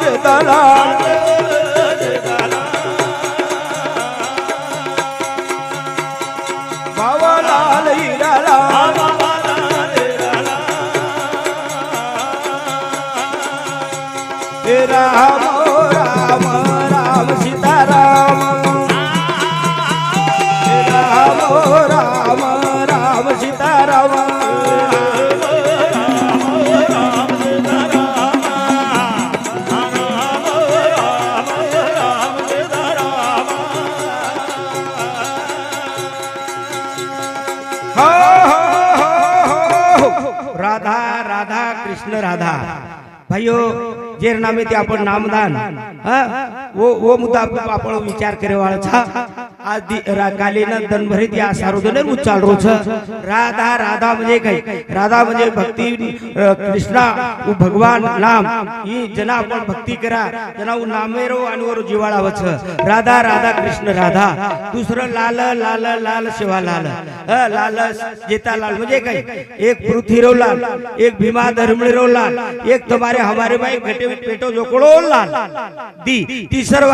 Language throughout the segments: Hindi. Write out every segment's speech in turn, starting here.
जेठालाल बाबालाल हीरालाल हे राम राम राम सीताराम हे राम राम राम सीताराम राधा राधा कृष्ण राधा भाइयों जे नामे ते आपण नामदान वो मुद्दा आपण विचार करे वाळा छा आज कालीन दनभरीत या सार्वजनिक उच्चार रोज राधा राधा म्हणजे काय राधा म्हणजे भक्ती कृष्णा उ भगवान नाम ही जना आपण भक्ती करा जना उ नामेरो आणि वर जीवाळा वच राधा राधा कृष्ण राधा दुसरं लाल लाल लाल शिवा लाल लाल जेठालाल म्हणजे काय एक पृथ्वीरो लाल एक भीमा धर्मणीरो लाल एक तुम्हारे हमारे भाई घटे पेटो जोकोळो लाल दी तिसरं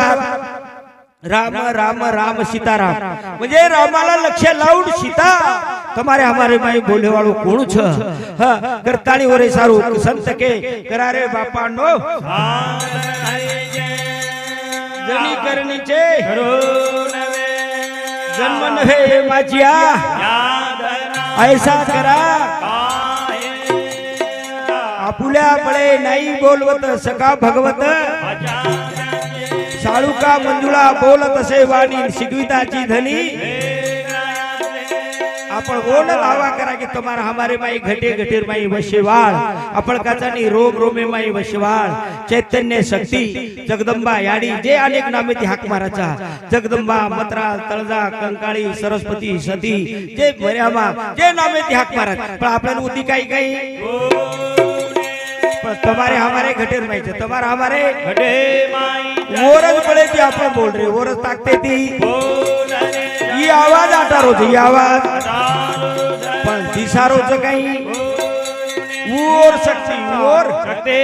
राम राम राम सीताराम म्हणजे रामाला लक्ष लावून सीता तुम्हारे हमारे माई बोले वाळो कोण छ करताणी वरे सारू संत के करारे बापांनो जनी करणीचे जन्म नव्हे माझिया ऐसा करा आपुल्या पळे नाही बोलवत सका भगवत साळुका मंजुळा बोलत असे वाणी शिकविताची धनी आपण ओन लावा करा की तुम्हारा हमारे माई घटे घटेर माई वशेवाळ आपण काचानी रोम रोमे माई वशेवाळ चैतन्य शक्ती जगदंबा याडी जे अनेक नामे ती हाक माराचा जगदंबा मत्रा तळजा कंकाळी सरस्वती सती जे मर्यामा जे नामे ती हाक मारत पण आपल्याला उदी काही काही तुम्हारे हमारे घटेर माईचे तुम्हारा हमारे घटे माई ओरज पड़े थी आप बोल रहे ओरज ताकते थी ये आवाज आता रोज ये आवाज पण दिशा रोज काही ओर शक्ति ओर शक्ति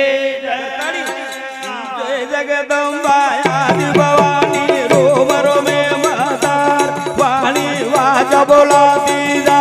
जय जगदंबा आदि भवानी रोम रोमे मातार वाणी वाजा बोला दीदा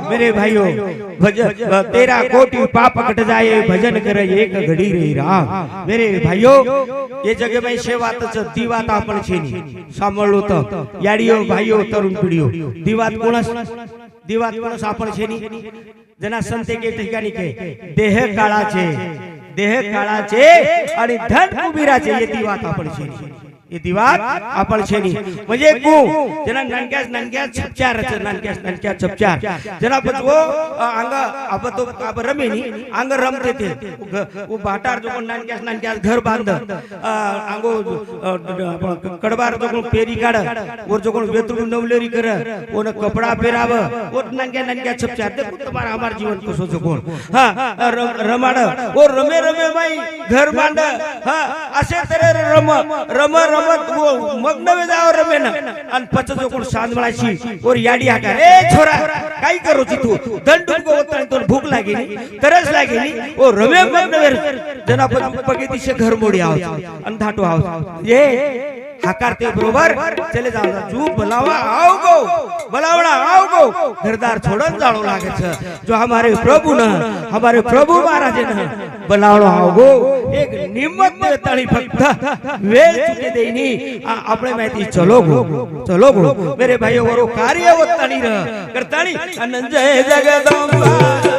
मेरे भाइयों तेरा कोटि पाप कट जाए भजन करे एक घड़ी रही राम मेरे भाइयों ये जगह में सेवातच दिवात आपण छेनी सांभाळलो त याडियो भाइयों तरुण पिढियो दिवात कोणस आपण छेनी जना संते के ठिकाणी के देह काळाचे आणि धन कुबीराचे ये दिवात आपण छेनी ये दिवात आपण छेनी म्हणजे को जना ननक्यास छपचार जना बचवो अंग अब तो अब रमेनी अंग रमते थे वो बाटार जो ननक्यास घर बांध अंगो कडबार जो पेरी काढ और जो वेतरू नवलेरी कर ओन कपड़ा पेराव वो ननक्या छपचार देखो तुम्हारा हमार जीवन को सोचो कोण हां रमाड वो रमे भाई घर बांध हां असे तरे रम रमत वो मग्न वे जाओ रमे ना अन पच जो कोण सांदमळाशी और याडी हाका ए छोरा काय करू तू दंड को होता तो भूक लागेली तरस लागेली ओ रमे मग्न वे जना पगे दिशे घर मोडी आव अन धाटो आव ये हाकारते बरोबर चले जाओ जू बुलावा आओ गो बुलावड़ा आओ गो घरदार छोड़न जाड़ो लागे छ जो हमारे प्रभु न हमारे प्रभु महाराज न बुलावड़ो आओ गो एक निम्मत में तड़ी फक्त वेल चुके देनी अपने में चलो गो मेरे भाइयों वरो कार्य वो तड़ी रह करतानी अनंत जय जगदम्बा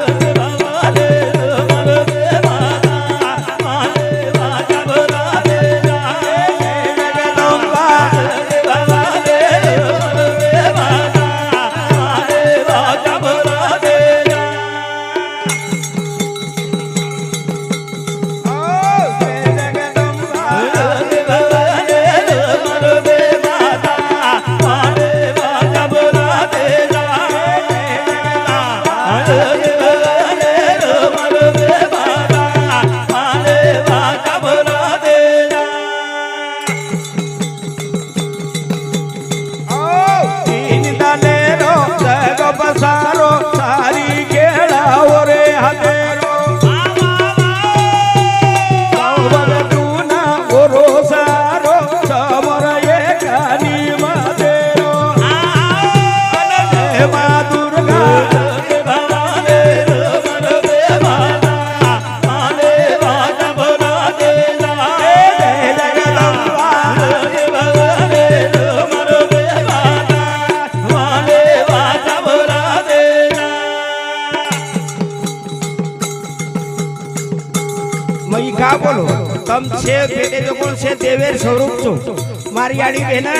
बेटे जो कोण छे देवेर स्वरूप छो मारी आड़ी बेना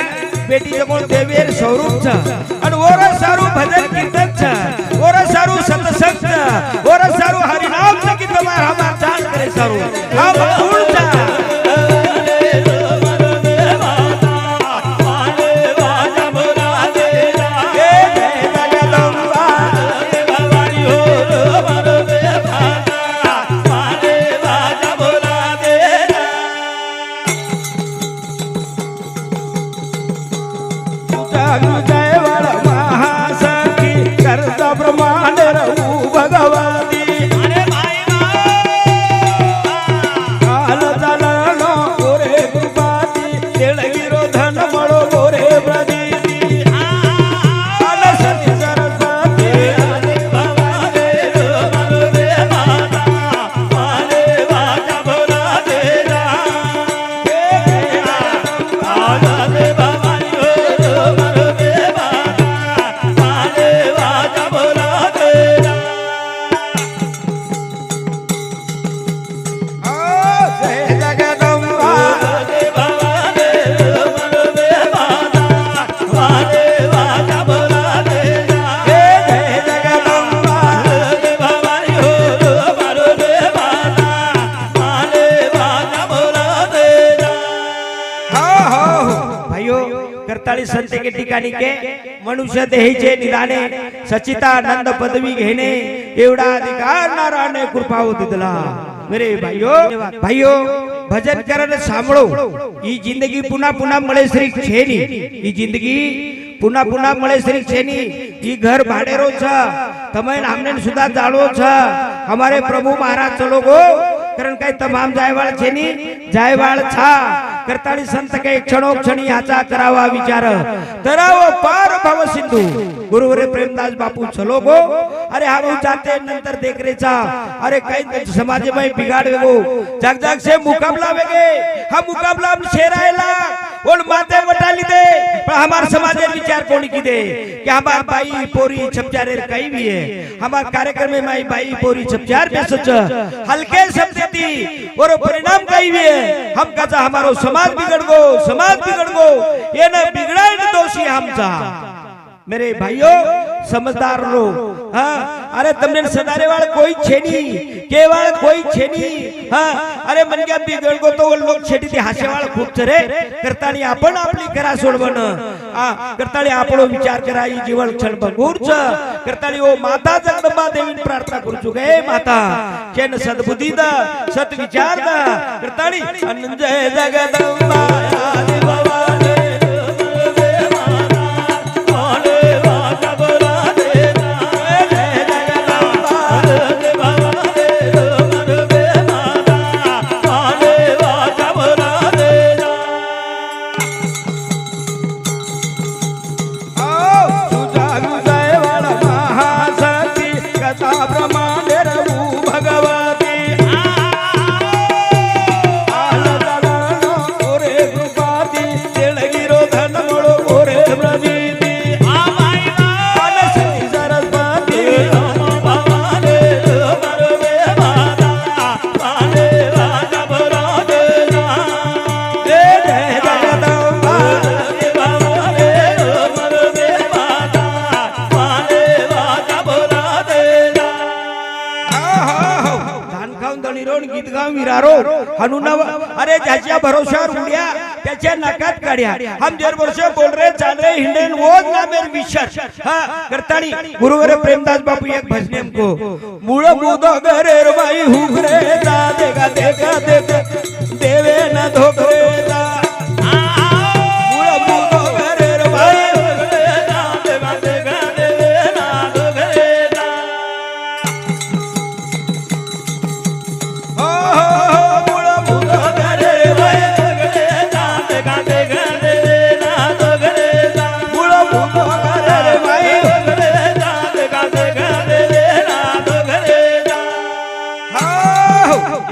बेटी जो कोण देवेर स्वरूप छ अन ओर सारू भजन कीर्तन छ ओर सारू सत्संग छ ओर सारू हरि नाम छ की तुम्हार हमार जान करे सारू हम गुण छ संते के ठिकाणी के मनुष्य देहीचे निदाने सचितानंद पदवी घेणे एवढा अधिकार नारायणे कृपावो दिला मेरे भाइयों भजन करने सांभळो ई जिंदगी पुन्हा पुन्हा मळे श्री छेनी ई जिंदगी पुन्हा पुन्हा मळे श्री छेनी ई घर भाडेरो छ तमय हमने सुधा जाळो छ हमारे प्रभु महाराज चलो गो कारण काय तमाम जायवाळ छेनी जायवाळ छा करताळी संत के क्षणो क्षणी याचा करावा विचार तरावो पार भव सिंधू गुरुवरे प्रेमदास बापू चलो गो अरे हम जाते नंतर देख रेचा अरे कई समाज में बिगाड़ गो जाग जाग से मुकाबला वेगे हम मुकाबला शेरायला और माते वटाली दे पर हमार समाज विचार कोणी की दे कि हमार बाई पोरी छपचारे कई भी है हमार कार्यक्रम में माई बाई पोरी छपचार में सच हल्के शब्द दी और परिणाम कई भी है हम कचा हमारो समाज बिगड़ गो ये न बिगड़ाय न दोषी हमचा मेरे भाइयों समझदार लो हाँ अरे तुमने सदारे वाल कोई छेनी केवल कोई छेनी हाँ अरे मन क्या बिगड़ गो तो वो लोग छेटी थी हास्य वाल खूब चरे करताली आपण आपली करा सोडवन करताली आपणो विचार कराई जीवन क्षण भंगूर छ करताली ओ माता जगदंबा देवी प्रार्थना करू चुके माता केन सद्बुद्धी दा सत विचार दा करताली अनंत जय जगदंबा आदि भवानी सका ब्रह्मांडे रघु भगवती ओरे कृपाती तेळगिरो धन मळो ओरे प्रभीती सरस्वती सरस्वती भवाने मरवे माता पाने राजा भरादे जय जगदम्बा भवाने मरवे माता पाने राजा भरादे धान खाऊन दणीरोण गीत गाव विरारो हनुनव अरे ज्याच्या भरोशावर उड्या त्याच्या नाकात काढ्या हम दर वर्ष बोल रहे चाल रहे हिंडन वो ना मेरे विश्वास हां करतानी गुरुवर प्रेमदास बापू एक भजन हमको मूळ मुदो घरे बाई हुगरे दा देगा देगा देगा देवे न धोकरे दा मूळ मुदो घरे बाई हुगरे दा देगा देगा देवे न धोकरे दा मूळ मुदो घरे बाई हुगरे दा देगा देगा देवे न धोकरे दा मूळ मुदो घरे बाई हुगरे दा देगा देगा देवे न धोकरे दा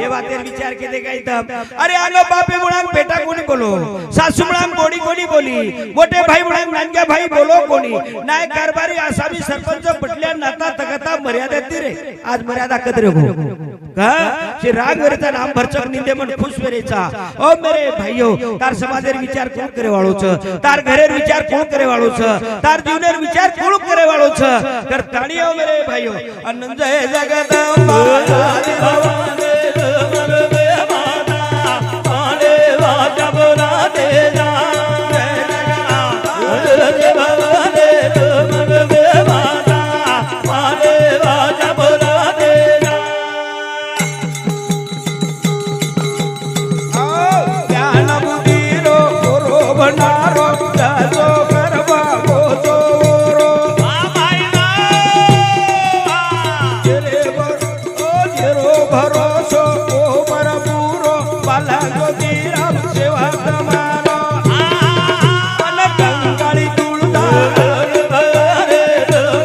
ये बातें विचार के देखा इथं अरे आलो बापे मुळांग बेटा कोणी बोलो सासू मुळांग कोणी कोणी बोली मोठे भाई मुळांग नानक्या भाई बोलो कोणी नाय कारभारी आसामी सरपंच पटल्या नाता तगता मर्यादा रे आज मर्यादा कदरे हो का श्री राग वेरेचा नाम भरचक निंदे मन खुश वेरेचा ओ मेरे भाईयो तार समाजेर विचार कोण करे वाळो छ तार घरेर विचार कोण करे वाळो छ तार जीवनेर विचार कोण करे वाळो छ कर ताणी ओ मेरे भाईयो आनंद जय जगदम्बा आदि भवाने मरवे माता पाने राजा भरादे जा जय भवाने मरवे माता पाने राजा भरादे जा ज्ञान बुद्धीरो गुरु भंडारो जाजो करवा गोतो रो जेरो भरोसो ओ परपुरो बाला गोतीराम सेवा तमारो मन गंगाळी तुळदार भरे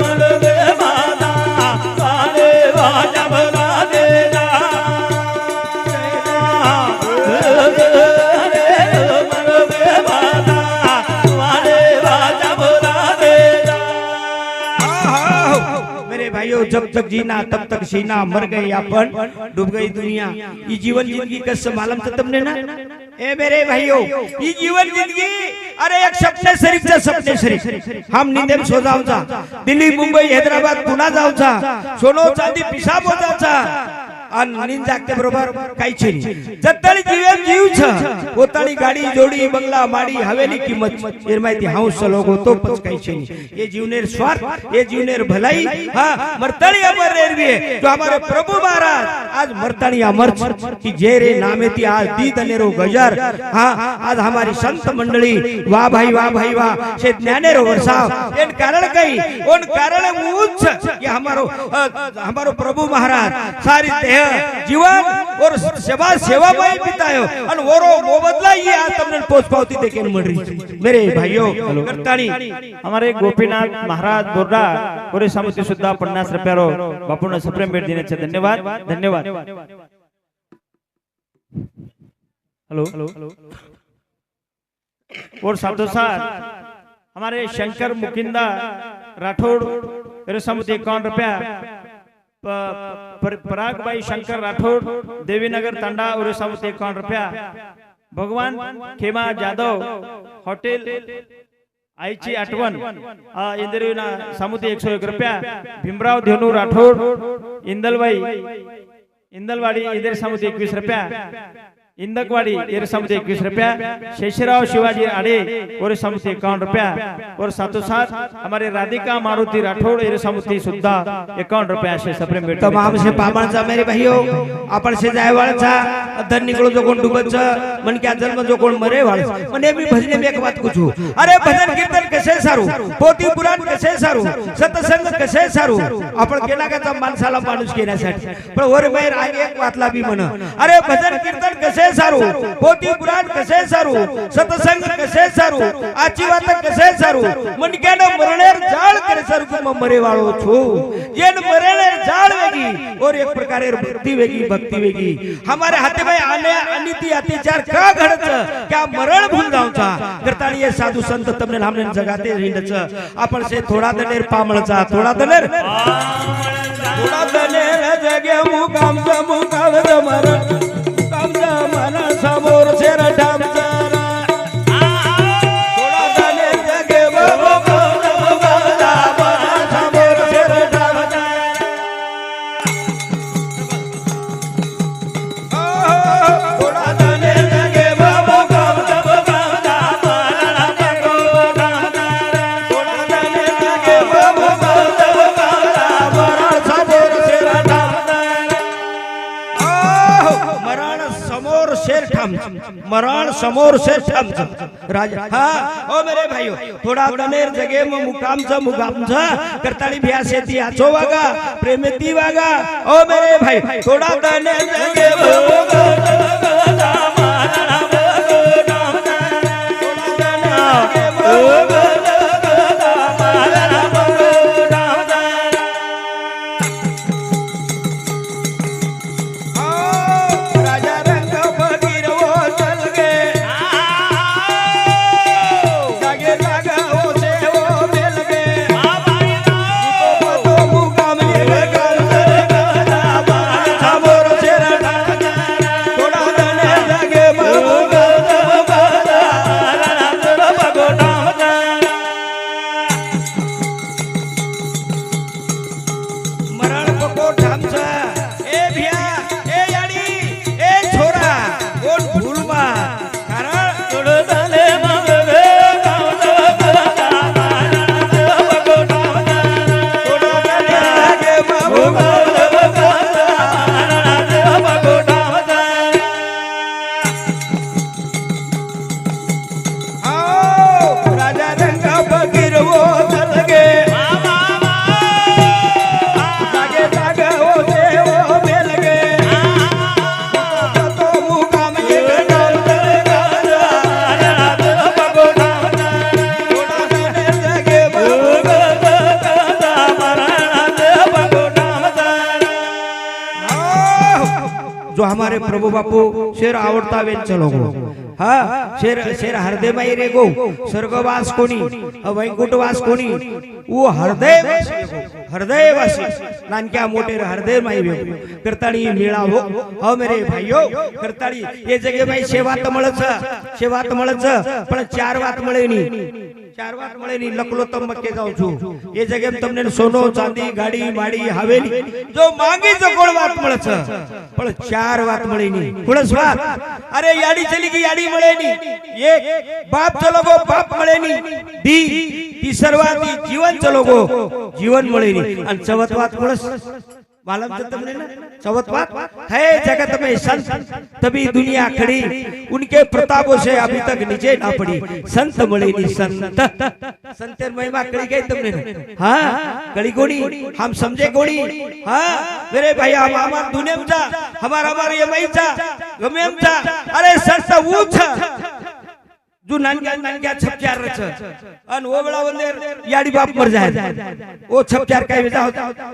मरवे माता पाने राजा भरादे जा मरवे माता पाने राजा भरादे जा मेरे भाइयों जब तक जीना तब तक सीना मर गए अपन डूब गई दुनिया ये जीवन जिंदगी कसम मालूम था तुमने ना ए मेरे भाइयों ये जीवन जिंदगी अरे एक सपने शरीफचा सपने शरीफ हम नींदेम सो जाऊचा दिल्ली मुंबई हैदराबाद पुन्हा जाऊचा सोनो चांदी पिसाब हो जाऊचा आणि नींद जागते बरोबर काहीच नाही जत्तळी जीवन जीव छ पोताळी गाडी जोडी बंगला माडी हवेली किंमत एर माहिती हंस लोगो तो पच काहीच नाही ये जीवनेर स्वार्थ ये जीवनेर भलाई हां मरताळी अमर रेरवी जो हमारे प्रभु महाराज आज मरताळी अमर की जे रे नामे ती आज दी दनेरो गजर हां आज हमारी संत मंडली वाह भाई वाह से ज्ञानेरो वर्षाव एन कारण कई उन कारण उच्च ये हमारो प्रभु महाराज सारी देह जीवन और सेवा में बितायो और वो बदला ये आज तुमने पोस्ट पावती देके मिल रही मेरे भाइयों करताणी हमारे गोपीनाथ महाराज बोर्डा और समिति सुद्धा 50 रुपयारो बापूने सुप्रीम भेट देण्याचे धन्यवाद धन्यवाद हेलो और साथों साथ हमारे शंकर मुकिंदा राठौड़ और समिति 51 रुपया पराग भाई शंकर राठौड़ देवीनगर तांडा और समिति 51 रुपया भगवान खेमा जाधव होटेल आईची आठवण इंदरवीना समिति 101 रुपया भीमराव धेनू राठौड़ इंदलवाड़ी इधर समिति 21 रुपया इंदकवाड़ी ये समिति 21 रुपया शेषराव शिवाजी आड़े और समिति 51 रुपया और साथों साथ हमारे राधिका मारुति राठौड़ ये समिति सुद्धा 51 रुपया से सप्रेम भेट तमाम से पामणचा मेरे भाइयों आपण से जायवाळचा धन निकलो जो कोण डुबच मन क्या जन्म जो कोण मरे वाळ मने मी भजने में एक बात पूछू अरे भजन कीर्तन कसे सारू पोथी पुराण कसे सारू सत्संग कसे सारू आपण केला का माणसाला माणूस केण्यासाठी पण वर बाहेर आगे एक वातला बी म्हण अरे भजन कीर्तन कसे सारू पोथी पुराण कसे सारू सत्संग कसे सारू आची વાત कसे सारू मनक्यानो मरणेर जाळ करे सारू कि मरे वाळो छु जेन मरणेर जाळ वेगी और एक प्रकारे भक्ति वेगी हमारे हाथे में आने अनिति अत्याचार का घडच क्या मरण भूल जाऊ छा करतानी ये साधु संत तमने हमने जगाते हिंडच आपण से थोडा दनेर पामळचा थोडा दनेर जगे मुकाम मरण समोर से रठाम मरण समोर से राजा हाँ ओ मेरे भाइयों थोड़ा दनेर जगे में मुकाम करताली भ्या से ती आचो वागा प्रेमती वागा ओ मेरे भाई थोड़ा दनेर जगे जो हमारे प्रभु बापू शेर आवडता वेन चलो हाँ शेर हृदय माई रे गो स्वर्गवास कोणी वैकुंठवास कोणी वो हृदयवासी नानक्या मोठे हृदय माई वे करताळी मेळावो हो मेरे भाइयों करताळी ये जगे भाई सेवा त મળच पण चार वात મળે ની चार वात મળે ની લકલો તમ મકે જાઉં છું ये जगे में તમને सोनो चांदी गाड़ी माड़ी हवेली जो मांगी जो कोण वात મળે છે પણ चार वात મળે ની કોણસ વાત अरे याडी चली की याडी મળે ની एक बाप चलो गो बाप મળે ની दी तीसरवाती जीवन चलो गो जीवन મળે ની અને चौथ वात कोणस मालूम है तुमने ना चौथ बात है जगत में संत तभी दुनिया खड़ी उनके प्रतापों से अभी तक नीचे ना पड़ी संत मळे नी संत महिमा कड़ी गई तुमने हाँ कड़ी कोणी हम समझे कोणी हाँ मेरे भाई हम हमार दुनिया में जा हमार ये मई जा गमे में जा अरे संत वो छ जो नानक्या छपचार रच अन वो बड़ा वंदेर याडी बाप मर जाए वो छपचार काय वे जाओ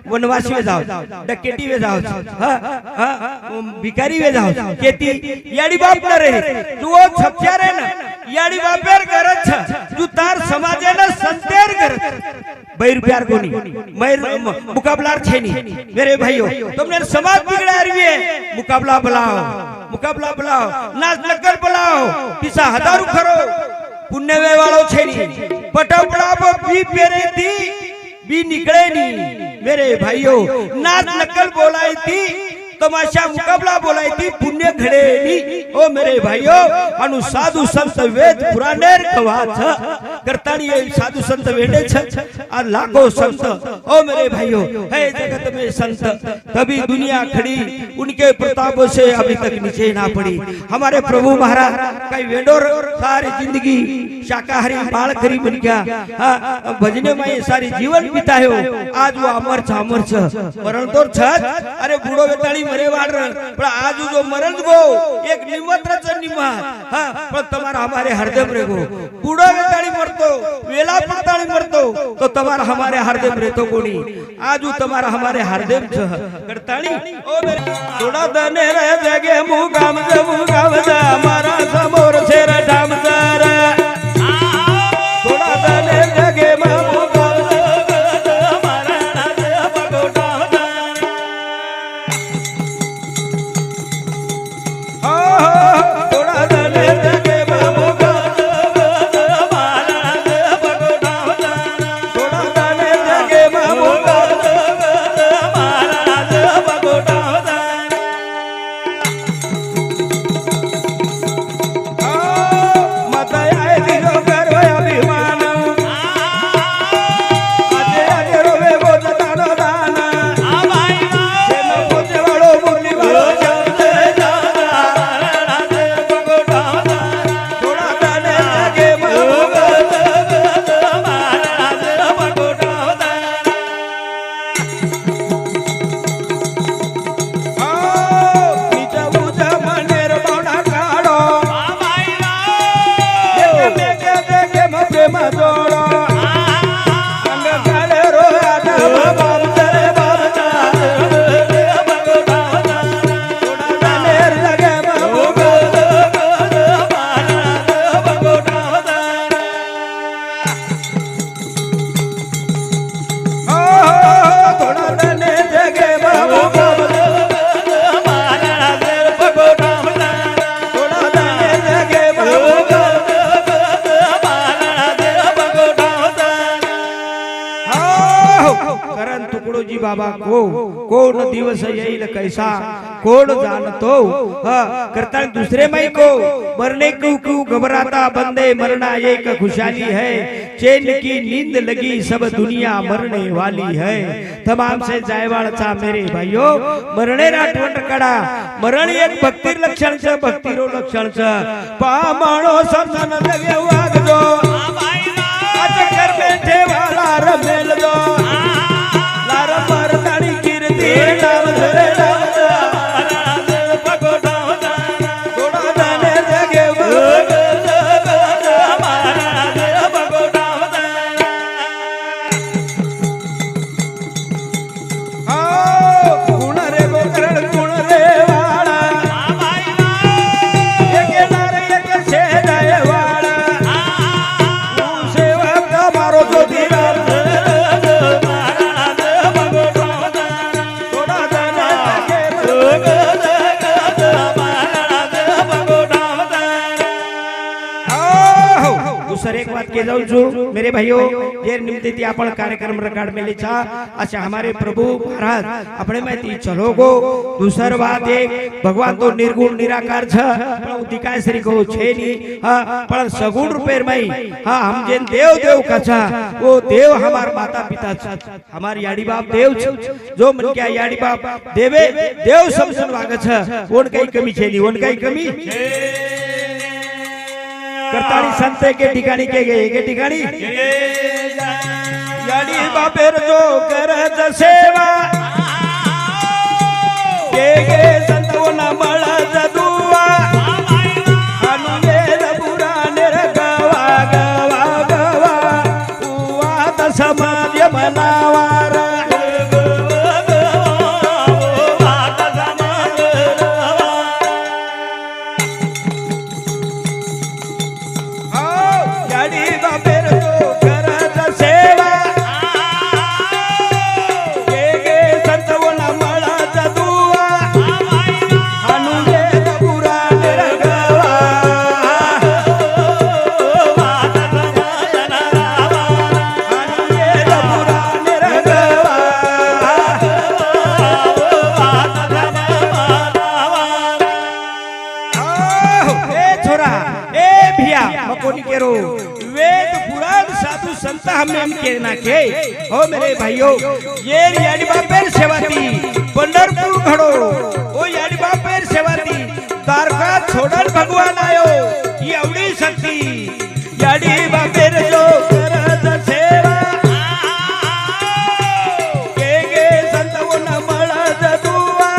वनवासी वे जाओ डकेटी वे जाओ हां भिखारी वे जाओ केती याडी बाप न रे जो वो छपचार है ना याडी बापेर गरज छ जो तार समाजे न संतेर गरज बैर प्यार कोनी मैर मुकाबलार छेनी मेरे भाइयों तुमने समाज बिगड़ा रही है मुकाबला बुलाओ नाच नकल बुलाओ पिसा हजारू खरो पुण्य वे वालो छेनी पटपड़ा बी पेरे थी बी निकले नी मेरे भाइयों नाच नकल बोलाई थी तमाशा मुकाबला बोलाई थी पुण्य घड़े नी ओ मेरे भाइयों अनु साधु संत वेद पुराणेर कवा छ करतानी ये साधु संत वेडे छ आ लाखों संत ओ मेरे भाइयों है जगत में संत तभी दुनिया खड़ी उनके प्रतापों से अभी तक नीचे ना पड़ी हमारे प्रभु महाराज कई वेडोर सारी जिंदगी शाकाहारी बाल करी बन गया भजने में सारी जीवन बितायो आज वो अमर छ मरण तो छ अरे बूढ़ो वेताली मरे वाढ पण आज जो मरण गो एक निमंत्रच निमात हा पण तुम्हारा हमारे हृदय में गो बूढ़ो गताड़ी मरतो वेला पताड़ी मरतो तो तुम्हारा हमारे हृदय में रहतो कोनी आज तुम्हारा हमारे हृदय में छ गताड़ी ओ मेरे थोड़ा दने रे जगे मुगाम जा हमारा समोर से रडाम जरा थोड़ा दने जगे बाबा को कोण दिवस येईल कैसा कोण जानतो करता दूसरे मई को मरने को घबराता बंदे मरना एक खुशहाली है चैन की नींद लगी सब दुनिया मरने वाली है तमाम से जायवाळचा मेरे भाइयों मरणे राठवण कड़ा मरण एक भक्ति लक्षण छ भक्ति रो लक्षण छ पामाणो समसन देवे वागजो आज कर बैठे वाला रमेल दो एक बात के जाऊं जो मेरे भाइयों देर निमित्ते ती आपण कार्यक्रम रिकॉर्ड में लिखा अच्छा हमारे प्रभु महाराज अपने में ती चलो गो दूसर बात एक भगवान तो निर्गुण निराकार छ पण दिखाय श्री को छे नी हां पण सगुण रूपे में हां हम जेन देव देव कछा वो देव हमार माता पिता छ हमार याडी बाप देव छ जो मन क्या याडी बाप देवे देव समसन वाग छ कोण काही कमी छे नी कोण काही कमी करताली संते के ठिकाणी के ठिकाणी याडी बापेर जो करज सेवा के संतोना मळज दुवा अनुये बुरा निरगवा गवा गवा उवात समाज मनावार वेद पुराण साधु संत हमें के ना के हो मेरे भाइयों ये याडी बापेर सेवाती पंढरपूर घडो ओ याडी बापेर सेवाती द्वारका छोडन भगवान आयो ही एवढी शक्ती याडी बापेर जो करत सेवा के संतोना मळज दुवा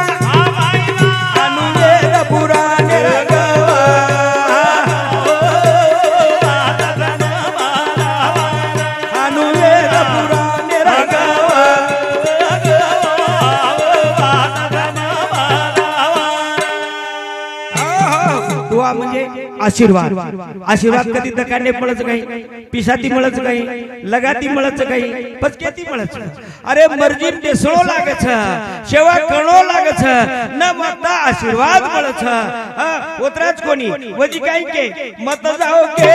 ओवा म्हणजे आशीर्वाद आशीर्वाद कधी दकाने મળच ગઈ पिसाती મળच ગઈ लगाती મળच ગઈ पचकेती મળच अरे मर्जी देसळो लागे छ सेवा करणो लागे छ न मता आशीर्वाद મળે छ ओतराज कोणी वजी काय के मत जाओ के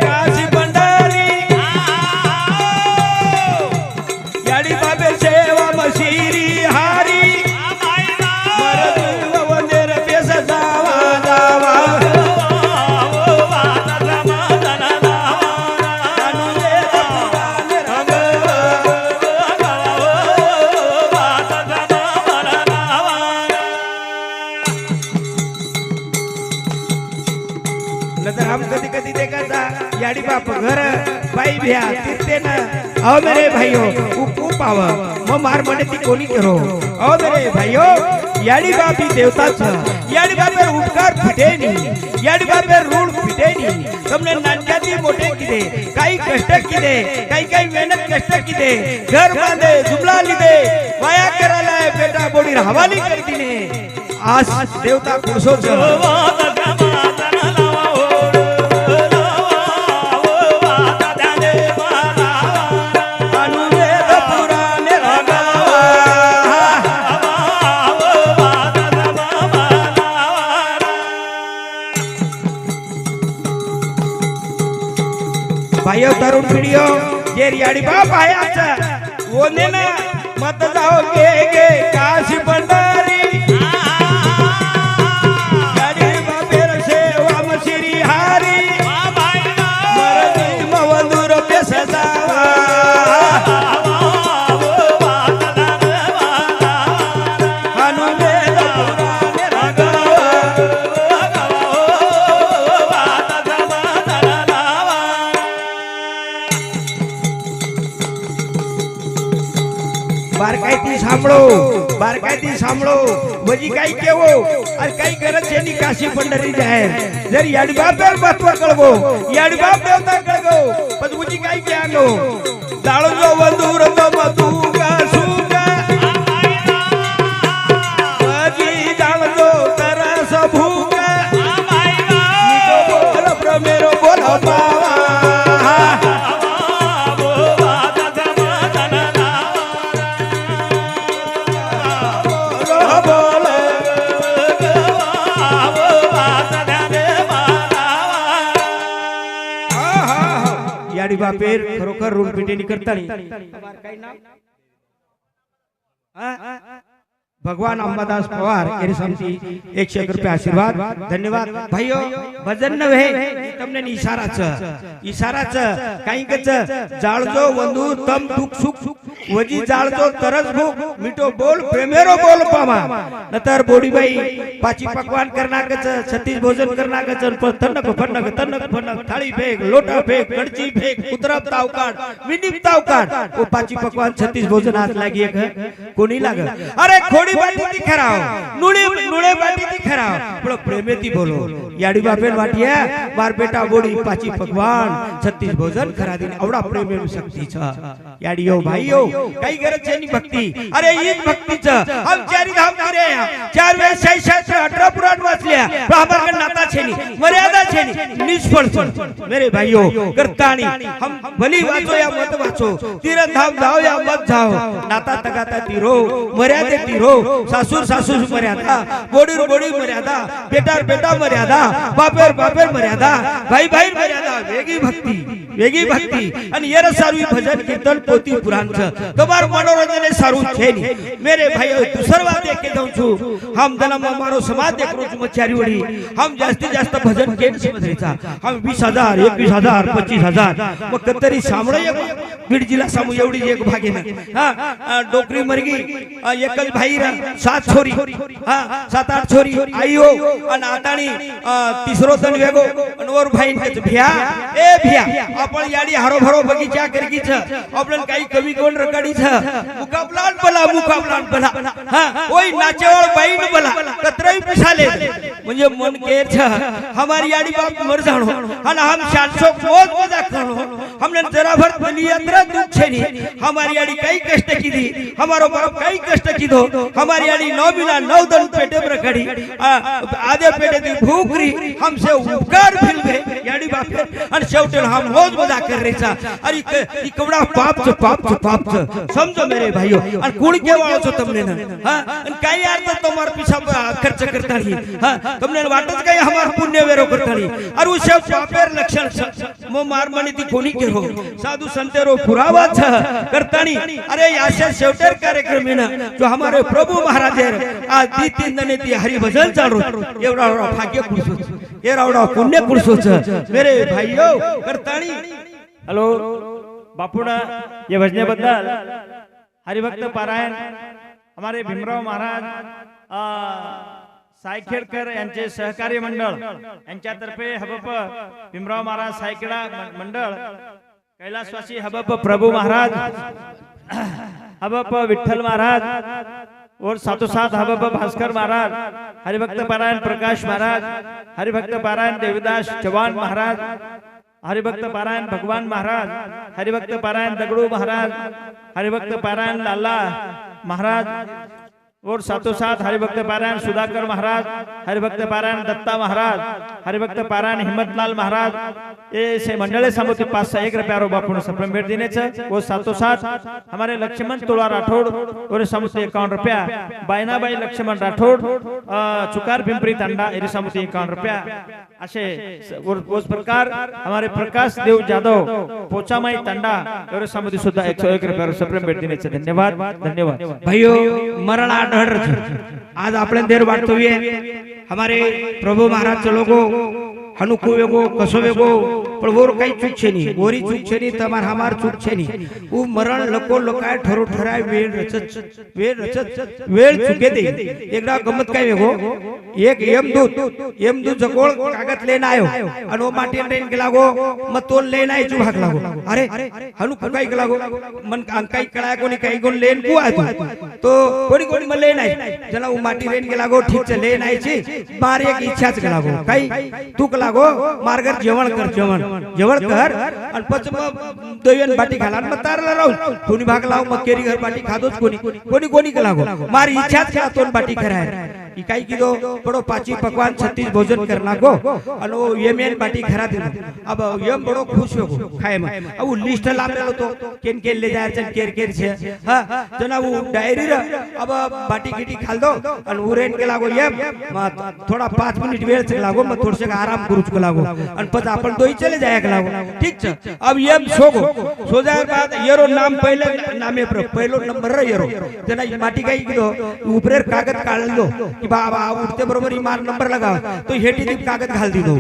काशी भंडारी याडी बाबे सेवा मशीरी हारी मरद वंदेर पेस जावा जावा हम कधी कधी देखा याडी बाप घर बाई भ्या तिरते ना आओ मेरे भाइयों खूप आव मग मार म्हणे ती कोणी करो आओ मेरे भाइयों याडी बापी देवताच याडी बापे उपकार फिटेनी याडी बापे ऋण फिटेनी तुमने नानक्याती मोठे किदे काही कष्ट किदे काही मेहनत कष्ट किदे घर बांधे जुमला लिदे वाया करायला बेटा बोडी हवाली करती ने आज देवता पुरुषोच भाइयों तरुण पीढ़ियो ये रियाड़ी बाप आया अच्छा वो ने ना मत जाओ के काशी भंडारी याड़ी बापेर सेवा मशीरी हारी मरदी मवंदूर पे सजावा बारकायती सांभळो वजी काही केवो अरे काही गरज छे नी काशी पंढरी जाहेर जर याडबापेर महत्व कळगो याडबाप देवता कळगो पण वजी काही क्यांगो जाळो जो वंदूर तो मधुगा सुगा वजी जाळो तरस भूगा नीतो बोल प्रमेरो बोल पावा याडी बापेर खरोखर ऋण पिटेनी करतानी भगवान अंबादास पवार एरी समती 101 रुपया आशीर्वाद धन्यवाद भाइयों भजन नव्हे तमने इशाराच काही कच जाळजो वंदू तम दुख सुख वजी जाळजो तरस भूक मिठो बोल प्रेमेरो बोल पामा नतर बोडी बाई पाची पकवान करना कच छत्तीस भोजन करना कच तन्नक फन्नक थाळी फेक लोटा फेक कड़ची फेक उतरप तावकाड विनिप तावकाड ओ पाची पकवान छत्तीस भोजन हाथ लागी एक कोणी लाग अरे खोडी बाटी खराव नुळे बाटी खराव पण प्रेमेती बोलो याडी बापेन वाटिया मार बेटा बोडी पाची पकवान छत्तीस भोजन खरा दिन आवडा प्रेमेनु शक्ती छ याडीयो भाईयो काही गरज छे नी भक्ती अरे हीच भक्ती छ हम चारी धाम करे चार वेळ 66 18 पुराण वाचल्या पण आमार नाता छे नी मर्यादा छे नी निष्फळ छ मेरे भाईयो करतानी हम भली वाचो या मत वाचो तीर्थ धाम जाओ या मत जाओ नाता तगाता तीरो मर्यादे तीरो सासूर मर्यादा बोडी मर्यादा बेटा मर्यादा बापेर मर्यादा भाई मर्यादा वेगी भक्ती आणि येर सारवी भजन कीर्तन पोती पुराण छ તમાર मनोरंजन सारू छे नी मेरे भाइयों दूसर बात देख के जाऊं छु हम जन्म हमारो समाज देख रो छु मचारी वडी हम जास्त भजन केन समजरेचा हम 20000 21000 25000 मग कतरी सामळे बीड जिल्हा सामू एवढी एक भागे ना हां डोकरी मरगी एकल भाई 7 छोरी हां 7-8 छोरी आईओ आणि आताणी तिसरो तन वेगो अनवर भाई के भिया ए भिया आपण याडी हारो भरो बगीचा करगी छ आपण काही कमी कोण रकाडी छ मुकाबलान बला हां ओय नाचेवाळ बाईन बला कतराई पिसाले म्हणजे मन केर छ हमारी याडी बाप मर जाणो અને हम 700 મોજ મજા કરનો हमने जरा भर बलि यात्रा दुख छे नी हमारी याडी कई कष्ट कीधी हमारो बाप कई कष्ट कीधो हमारी याडी 9 बिना 9 दन पेटे पर खड़ी आधे पेटे दी भूखरी हमसे उपकार फिलवे याडी बाप અને शेवटे हम मोज मजा कर रहे छा अरे ई कवड़ा पाप छ समझो मेरे भाइयों અને કુણ કેવાળો છો તમને હા અને કઈ યાર તો તમાર પીછા ખર્ચ કરતા નહીં હા તમને વાટ જ કઈ हमार पुण्य वेरो करता नहीं और उस पापेर लक्षण मो मार मनी ती कोणी केरो साधु संतेरो पुरावा छ करता नहीं अरे याशा शेवटर कार्यक्रम ना जो हमारे प्रभु महाराज आ दी तीन दने ती हरि भजन चालू एवढा भाग्य पुरुष एवढा पुण्य पुरुष मेरे भाइयों करता नहीं हॅलो बापूना ये भजनेबद्दल हरिभक्त पारायण हमारे भीमराव महाराज सायखेडकर यांचे सहकारी मंडळ यांच्यातर्फे हबप भीमराव महाराज सायखेडा मंडळ कैलासवासी हबप प्रभु महाराज हबप विठ्ठल महाराज और साथों साथ हबप भास्कर महाराज हरिभक्त पारायण प्रकाश महाराज हरिभक्त पारायण देवदास चौहान महाराज हरिभक्त पारायण भगवान महाराज हरिभक्त पारायण दगड़ू महाराज हरिभक्त पारायण लाला महाराज और साथों साथ हरिभक्त पारायण सुधाकर महाराज हरिभक्त पारायण दत्ता महाराज हरिभक्त पारायण हिम्मतलाल महाराज ऐसे मंडले समिति 501 रुपया बापू सप्रेम भेट देने वो साथों साथ हमारे लक्ष्मण तुला राठौड़ और समिति 51 रुपया बायनाबाई लक्ष्मण राठौड़ चुकार पिंपरी तांडा ये समिति 51 रुपया असे उस प्रकार हमारे प्रकाश देव जाधव पोचामाई तांडा और समिति सुद्धा 101 रुपया सप्रेम भेट देने धन्यवाद धन्यवाद भाइयों मरण आज આપણે દેર વાટતો हमारे प्रभु महाराज चलो गो हनुको वेगो कसो वेगो पण वोर काही चूक छे नी वोरी चूक छे नी तमार हमार चूक छे नी उ मरण लको लोकाय ठरो ठराय वेळ चुके दे एकदा गमत काय वेगो एक यमदूत जकोळ कागद लेन आयो आणि ओ माटी रेन गेला गो म तोल लेन आय चू भाग लागो अरे हनुको काय गेला गो मन काही कळाय कोणी काही कोण लेन कु आतो तो कोणी म लेन आय जला उ माटी रेन गेला गो ठीक छे लेन आय छी मार एक इच्छाच गेला गो काही तू लागो मार्गर जेवण कर आणि पच मग दोयन बाटी खाला मग तारला राहू कोणी भाग लाव मग केरी घर बाटी खादोच कोणी लागो मारी इच्छाच का तोन बाटी कराय इकाई कीधो बड़ो पाची पकवान 36 भोजन करना को अनो यमेन बाटी खरा दिनो अब यम बड़ो खुश हो खाए में अब लिस्ट लापेलो तो केन केन ले जाय चल केर छे हां जना वो डायरी रे अब बाटी गिटी खाल दो अन उरेन के लागो यम थोड़ा 5 मिनिट वेळ से लागो म थोड़से आराम करूच को लागो अन पछ आपण दोई चले जाय के लागो ठीक छे अब यम सोगो सो जाय बाद येरो नाम पहले नामे पर पहलो नंबर रे येरो जना बाटी काई कीधो ऊपरेर कागज काढ लो बाबा उठते बरोबर मार नंबर लगाओ तो हेटी दी कागज घाल दी दो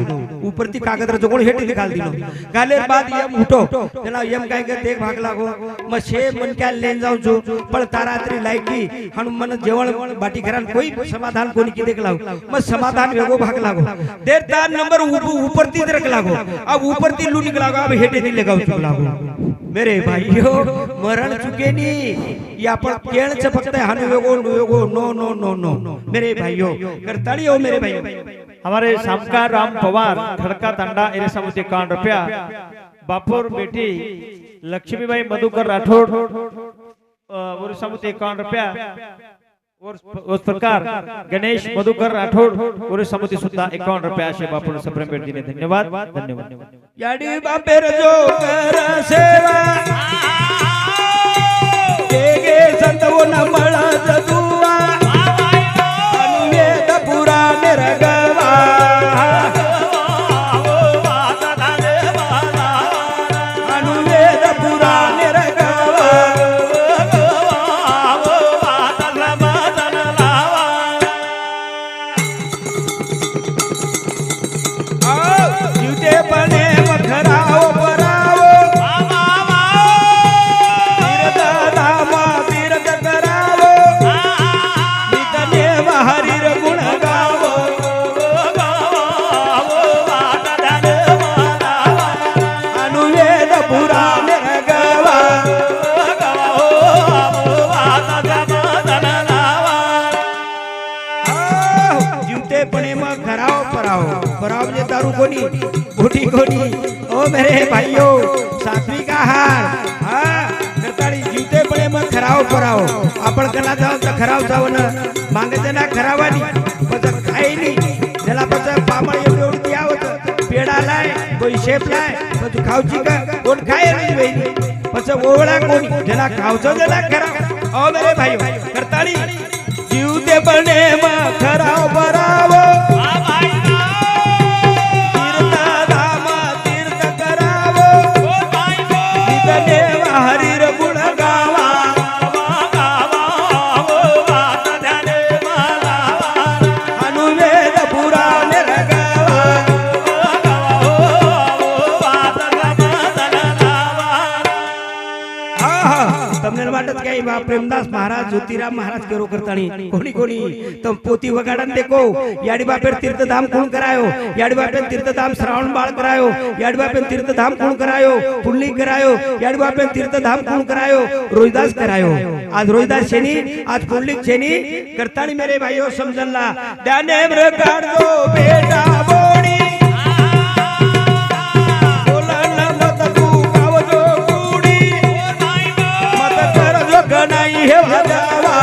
ऊपर ती कागज रे जोगोळ हेटी दी घाल दी दो गालेर बाद यम उठो तेला यम काय के देख भाग लागो म छे मन क्या लेन जाऊ जो पण तारात्री लायकी हनुमान जेवण बाटी घरान कोई समाधान कोनी की देख लागो म समाधान वेगो भाग लागो देर तार नंबर ऊपर ती रख लागो अब ऊपर ती लू निकला अब हेटी दी लगाओ चुक लागो मेरे भाइयों मरण चुके नी या पर केण से फक्त हनु वेगो नो मेरे भाइयों करताड़ी हो मेरे भाइयों हमारे सामकार राम पवार खड़का तांडा एरे समिति 51 रुपया बापुर बेटी लक्ष्मीबाई मधुकर राठौड़ और समिति 51 रुपया और उस प्रकार गणेश मधुकर राठौड़ और समिति सुद्धा 51 रुपया से बापुर सप्रेम भेट दिने धन्यवाद याडी बापेर जो कर सेवा गे संतवो न मळत दुआ अनुवेद पुराण रगवा अनुवेद पुराण रगवा जीवते पणे मखराओ पराओ तीर्थ धामा तीर्थ करावो जीवते पण मग खराव पराव पराव म्हणजे दारू कोणी खोटी कोणी ओ मेरे भाइयों सात्विक आहार हा करताळी जीवते पण मग खराव पराव आपण कला जाऊ तर खराव जाऊ ना मागे ना खरावानी પછી ખાઈ નહીં જેલા પછી પામણ એવું આવત પેડા લાય કોઈ શેપ લાય પછી ખાવજી કા કોણ ખાય નહીં ભાઈ પછી ઓવળા કોની જેલા ખાવજો જેલા ખરાવ ઓ મેરે ભાઈઓ કરતાળી જીવતે બને માં ખરાવ પરાવો આ ભાઈ તીર્થ ધામ તીર્થ કરાવો ઓ ભાઈ નિતને હરિર ગુણ ગાવા प्रेमदास महाराज ज्योतिराम महाराज केरो करताणी कोणी कोणी तो पोती वगाडन देखो याडी बापेर तीर्थधाम कोण करायो याडी बापेर तीर्थधाम श्रावण बाळ करायो याडी बापेर तीर्थधाम कोण करायो पुंडलिक करायो याडी बापेर तीर्थधाम कोण करायो रोहिदास करायो आज रोहिदास छेनी आज पुंडलिक छेनी करताणी मेरे भाइयों समजला त्याने मृगाड दो बेटा बोडी गनाई हे भजावा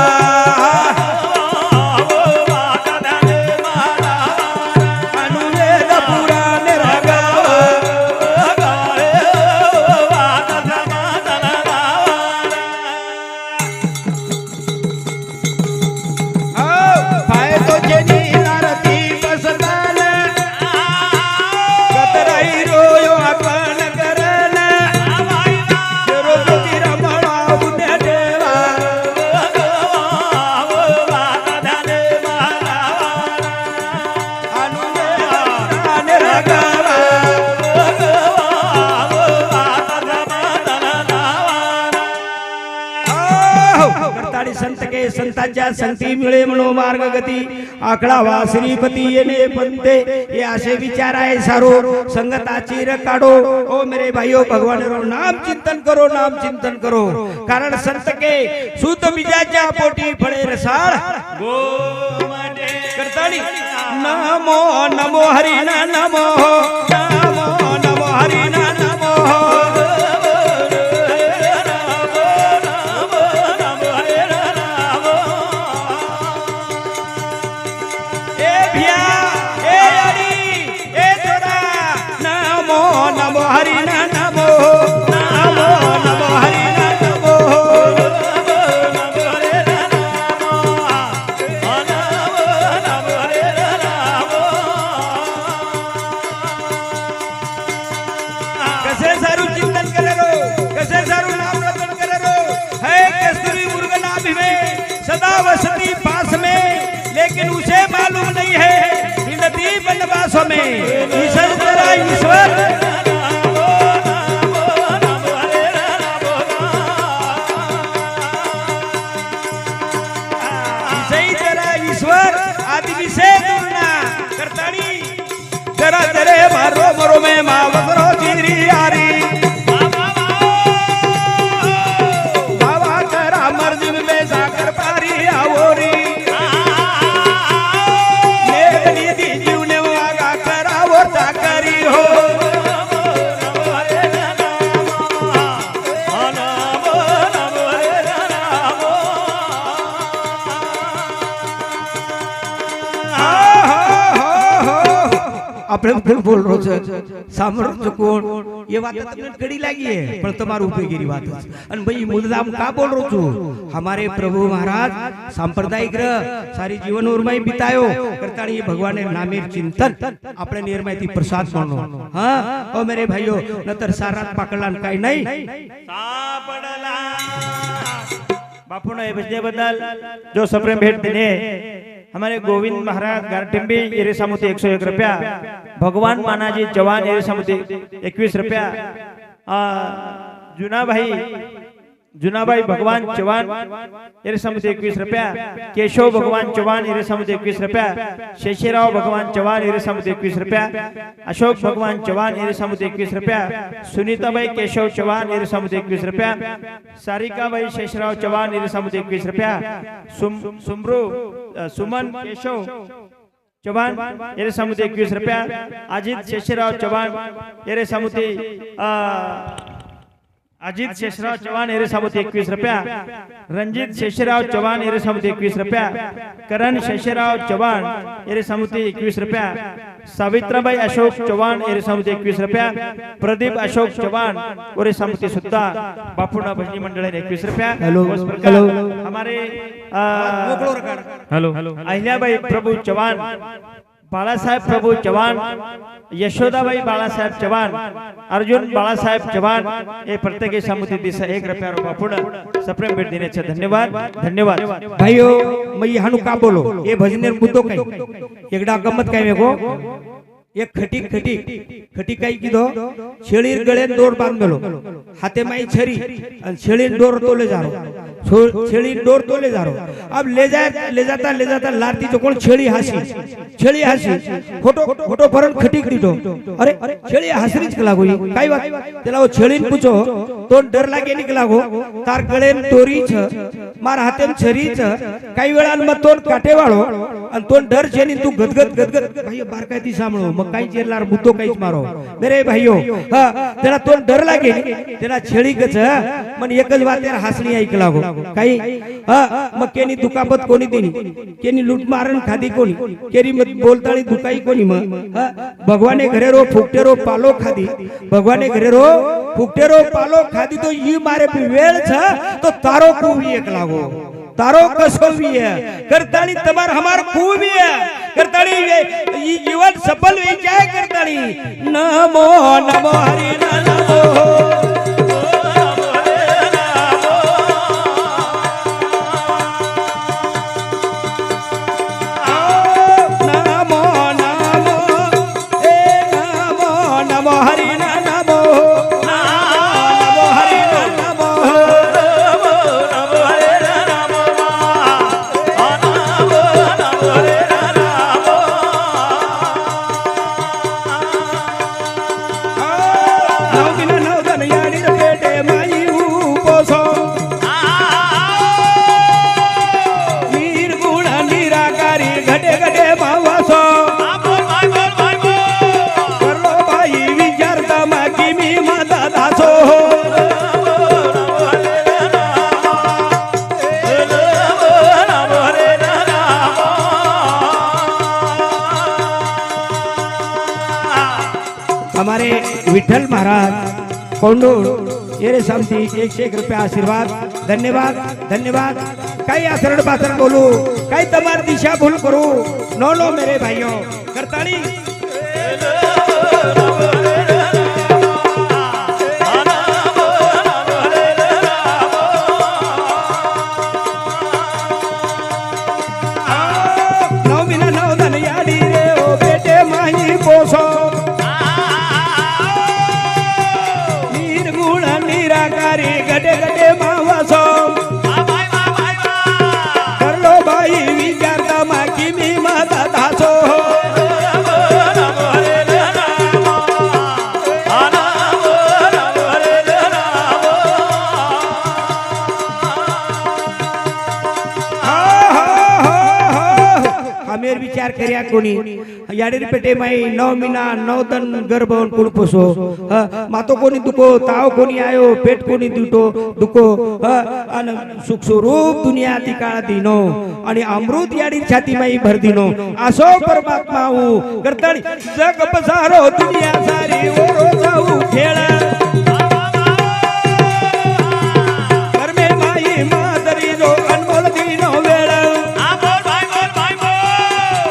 अनुवेद पुराण रगावा फायदो जेनी नारती बसतान कतराई रोयो आपण करन जरो ज्योतिराम संत के संतांच्या संगती मिळे म्हणो मार्ग गती आकडा वा श्रीपती येणे पंते हे असे विचार आहे सारो संगताची र काढो ओ मेरे भाइयों भगवान रो नाम चिंतन करो कारण संत के सूत बीजाच्या पोटी फळे रसाळ गोमडे करताडी नमो नमो हरी नमो नमो नमो हरी नमो सदा वसती पास में लेकिन उसे मालूम नहीं है कि नदी बनवास में ईश्वर तेरा ईश्वर सही तेरा ईश्वर आदि विषय दूरना करताड़ी जरा तेरे मारो मरो में मावरो चिरी यारी बाबा करा मर्जी में जाकर पारी आवोरी मेरी दी जीवने वागा करा वो जाकरी हो આપણે ફૂલ બોલ રહો છે સાંભળો છો કોણ એ વાત તમને કડી લાગી है પણ તમારું ઉપયોગી વાત છે અને ભાઈ મુદ્દામ કા બોલ રહો છું हमारे प्रभु महाराज सांप्रदायिक सारी जीवन उर्माई बितायो करताणी भगवान ने नामेर चिंतन આપણે નિર્માયથી પ્રસાદ માનો હા ઓ मेरे भाइयों નતર સારાત પાકલાન કાઈ નહીં સાપડલા બાપુનો એ ભજને બદલ જો સપ્રેમ ભેટ દેને हमारे गोविंद महाराज गारटिंबी ये समुद्र 101 रुपया भगवान मानाजी जवान ये समुद्र 21 रुपया जुनाभाई भगवान चौहान ये समुद्र 21 रुपया केशव भगवान चौहान ये समुद्र 21 रुपया शेषराव भगवान चौहान ये समुद्र 21 रुपया अशोक भगवान चौहान ये समुद्र 21 रुपया सुनीताबाई केशव चौहान ये समुद्र 21 रुपया सारिकाबाई शेषराव चौहान ये समुद्र 21 रुपया सुमरू सुमन केशव चव्हाण एरे सामुती 21 रुपया अजित शेषराव चव्हाण एरे सामुती अजित शेषराव चव्हाण एरे सामुती 21 रुपया रंजित शेषराव चव्हाण एरे सामुती 21 रुपया करण शेषराव चव्हाण एरे सामुती 21 रुपया सावित्राबाई अशोक चव्हाण एरे सामुती 21 रुपया प्रदीप अशोक चव्हाण ओरे सामुती सुद्धा बापूना भजनी मंडळ 21 रुपया हेलो, उस प्रकार हेलो। हमारे हेलो अहिल्याबाई प्रभु चव्हाण बाळासाहेब प्रभु चव्हाण यशोदाबाई बाळासाहेब चव्हाण अर्जुन बाळासाहेब चव्हाण हे प्रत्येक सामुती दिस 1 रुपया बापून सप्रेम भेट देण्याचे धन्यवाद धन्यवाद भाइयों मैं यहाँ का बोलो ये भजनेर मुद्दो काही एकदा गमत काय मेको एक खटीक खटीक खटीक काय कीधो छेळीर गळे दोर बांधलो हाथे माई छरी और छेळीर डोर तोले जा रहो छेळीर डोर तोले जा रहो अब ले जाता लारती जो कोण छेळी हासी फोटो फोटो भरण खटीक दीठो अरे छेळी हासरीच लागो काय बात त्याला वो छेळीन पूछो तो डर लागे निकलागो तार गळेन तोरी छ मार हातेन छरी छ काही वेळान मग तोंड काटे वाळो आणि तोंड डर छेनी तू गदगद भाई बार काय ती सांभळो मग काही चेरलार मुद्दो काहीच मारो मेरे भाइयों हा त्याला तोंड डर लागे त्याला छेळी कच मन एकच वात यार हासणी ऐक लागो काही हा मग केनी दुखापत कोणी देनी केनी लूट मारण खादी कोणी केरी मत बोलताळी दुखाई कोणी मग भगवाने घरे रो फुकटे रो पालो खादी भगवाने घरे रो फुकटे रो पालो खादी तो ई मारे वेळ छ तो तारो खूबी एक लागो तारो कसो भी है करतानी तमार हमार खूबी है करतानी ये जीवन सफल हुई जाए करतानी नमो नमो हरि नमो हमारे विठल महाराज कोंडूर ये सामती 101 रुपया आशीर्वाद धन्यवाद धन्यवाद काही आसरण पासरण बोलू काही तमार दिशा भूल करू नो मेरे भाइयों करताली गटे गटे मावसो करलो बाई विचारता माकी मी माता दासो आमेर विचार कर्या कोणी याडेरी पेटे माई 9 महीना 9 दन गर्भवन कुण पोसो मातो कोणी दुको ताव कोणी आयो पेट कोणी दुको अन सुख स्वरूप दुनिया ती काळ दिनो आणि अमृत याडी छाती माई भर दिनो असो परमात्मा हूं करतानी जग पसारो दुनिया सारी ओरो जाऊ खेळ परमे माई मादरी जो अनमोल दिनो वेळ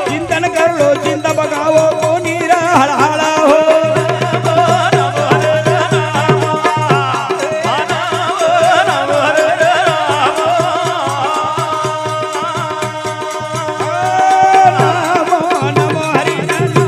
चिंतन करलो चिंता बघावो कोणी हळहळा हो नमो हरि नमो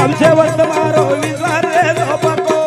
नाम से वर्त मारो विश्वास रे लोपको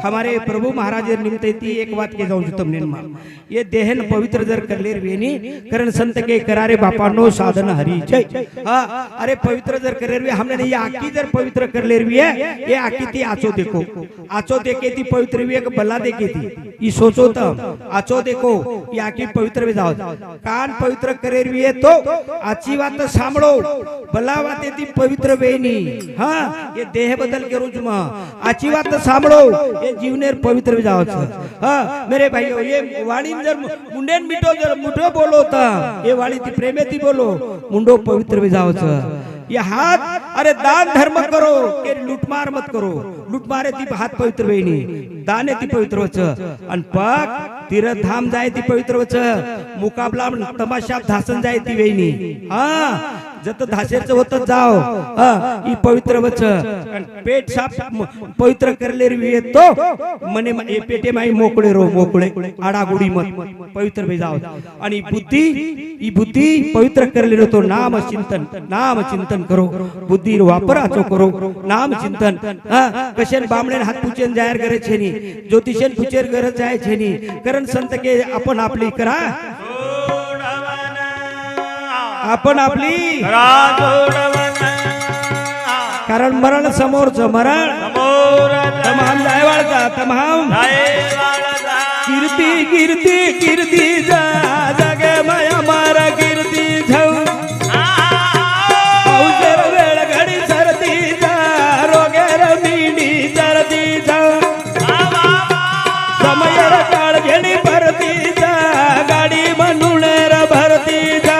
हमारे प्रभु महाराज निमित्त ती एक बात के जाऊन तमने ये देहन पवित्र जर करलेर वेनी कारण संत के करारे बापानो साधन हरी जय अरे पवित्र जर करलेर वे हमने ये आकी जर पवित्र करलेर वे ये आकी ती आचो देखे ती पवित्र वे एक बल्ला देखे थी ई सोचो त आचो देखो ये आकी पवित्र वे जाओ कान पवित्र करेर वे तो आची बात सांभळो भला वाते ती पवित्र वेनी हां ये देह बदल के रोज में आची बात सांभळो ये जीवनेर पवित्र भी जाओ हाँ मेरे भाइयों ये वाणी जर मुंडेन मीठो जर मुठो बोलो ता ये वाणी थी प्रेमे थी बोलो मुंडो पवित्र भी जाओ ये हाथ अरे दान धर्म करो के लूटमार मत करो लूटमारे ती हाथ पवित्र वेनी दाने ती पवित्र वच अन पग तीर्थ धाम जाय ती पवित्र वच मुकाबला तमाशा धासन जाय ती वेनी हाँ जत धासेरच होत जाओ ई पवित्र वच पेट साफ पवित्र करले रे तो मने ए पेटे माई मोकळे रो मोकळे आडागुडी मत पवित्र भई जाओ आणि बुद्धी पवित्र करले तो नाम चिंतन करो बुद्धी वापर आचो करो नाम चिंतन कशेन बामणेन हात पूजन जायर करे छेनी ज्योतिषन पूजेर गरज जाय छेनी कारण संत के आपण आपली करा आपण आपली कारण मरण समोरच मरण तमाम जायवाळचा तमाम कीर्ती जा जगे माया मारा कीर्ती जाऊ औजर वेळ घडी सरती जा रोगेर मीडी सरती जाऊ समयर काळ घेणी भरती जा गाडी म्हणून भरती जा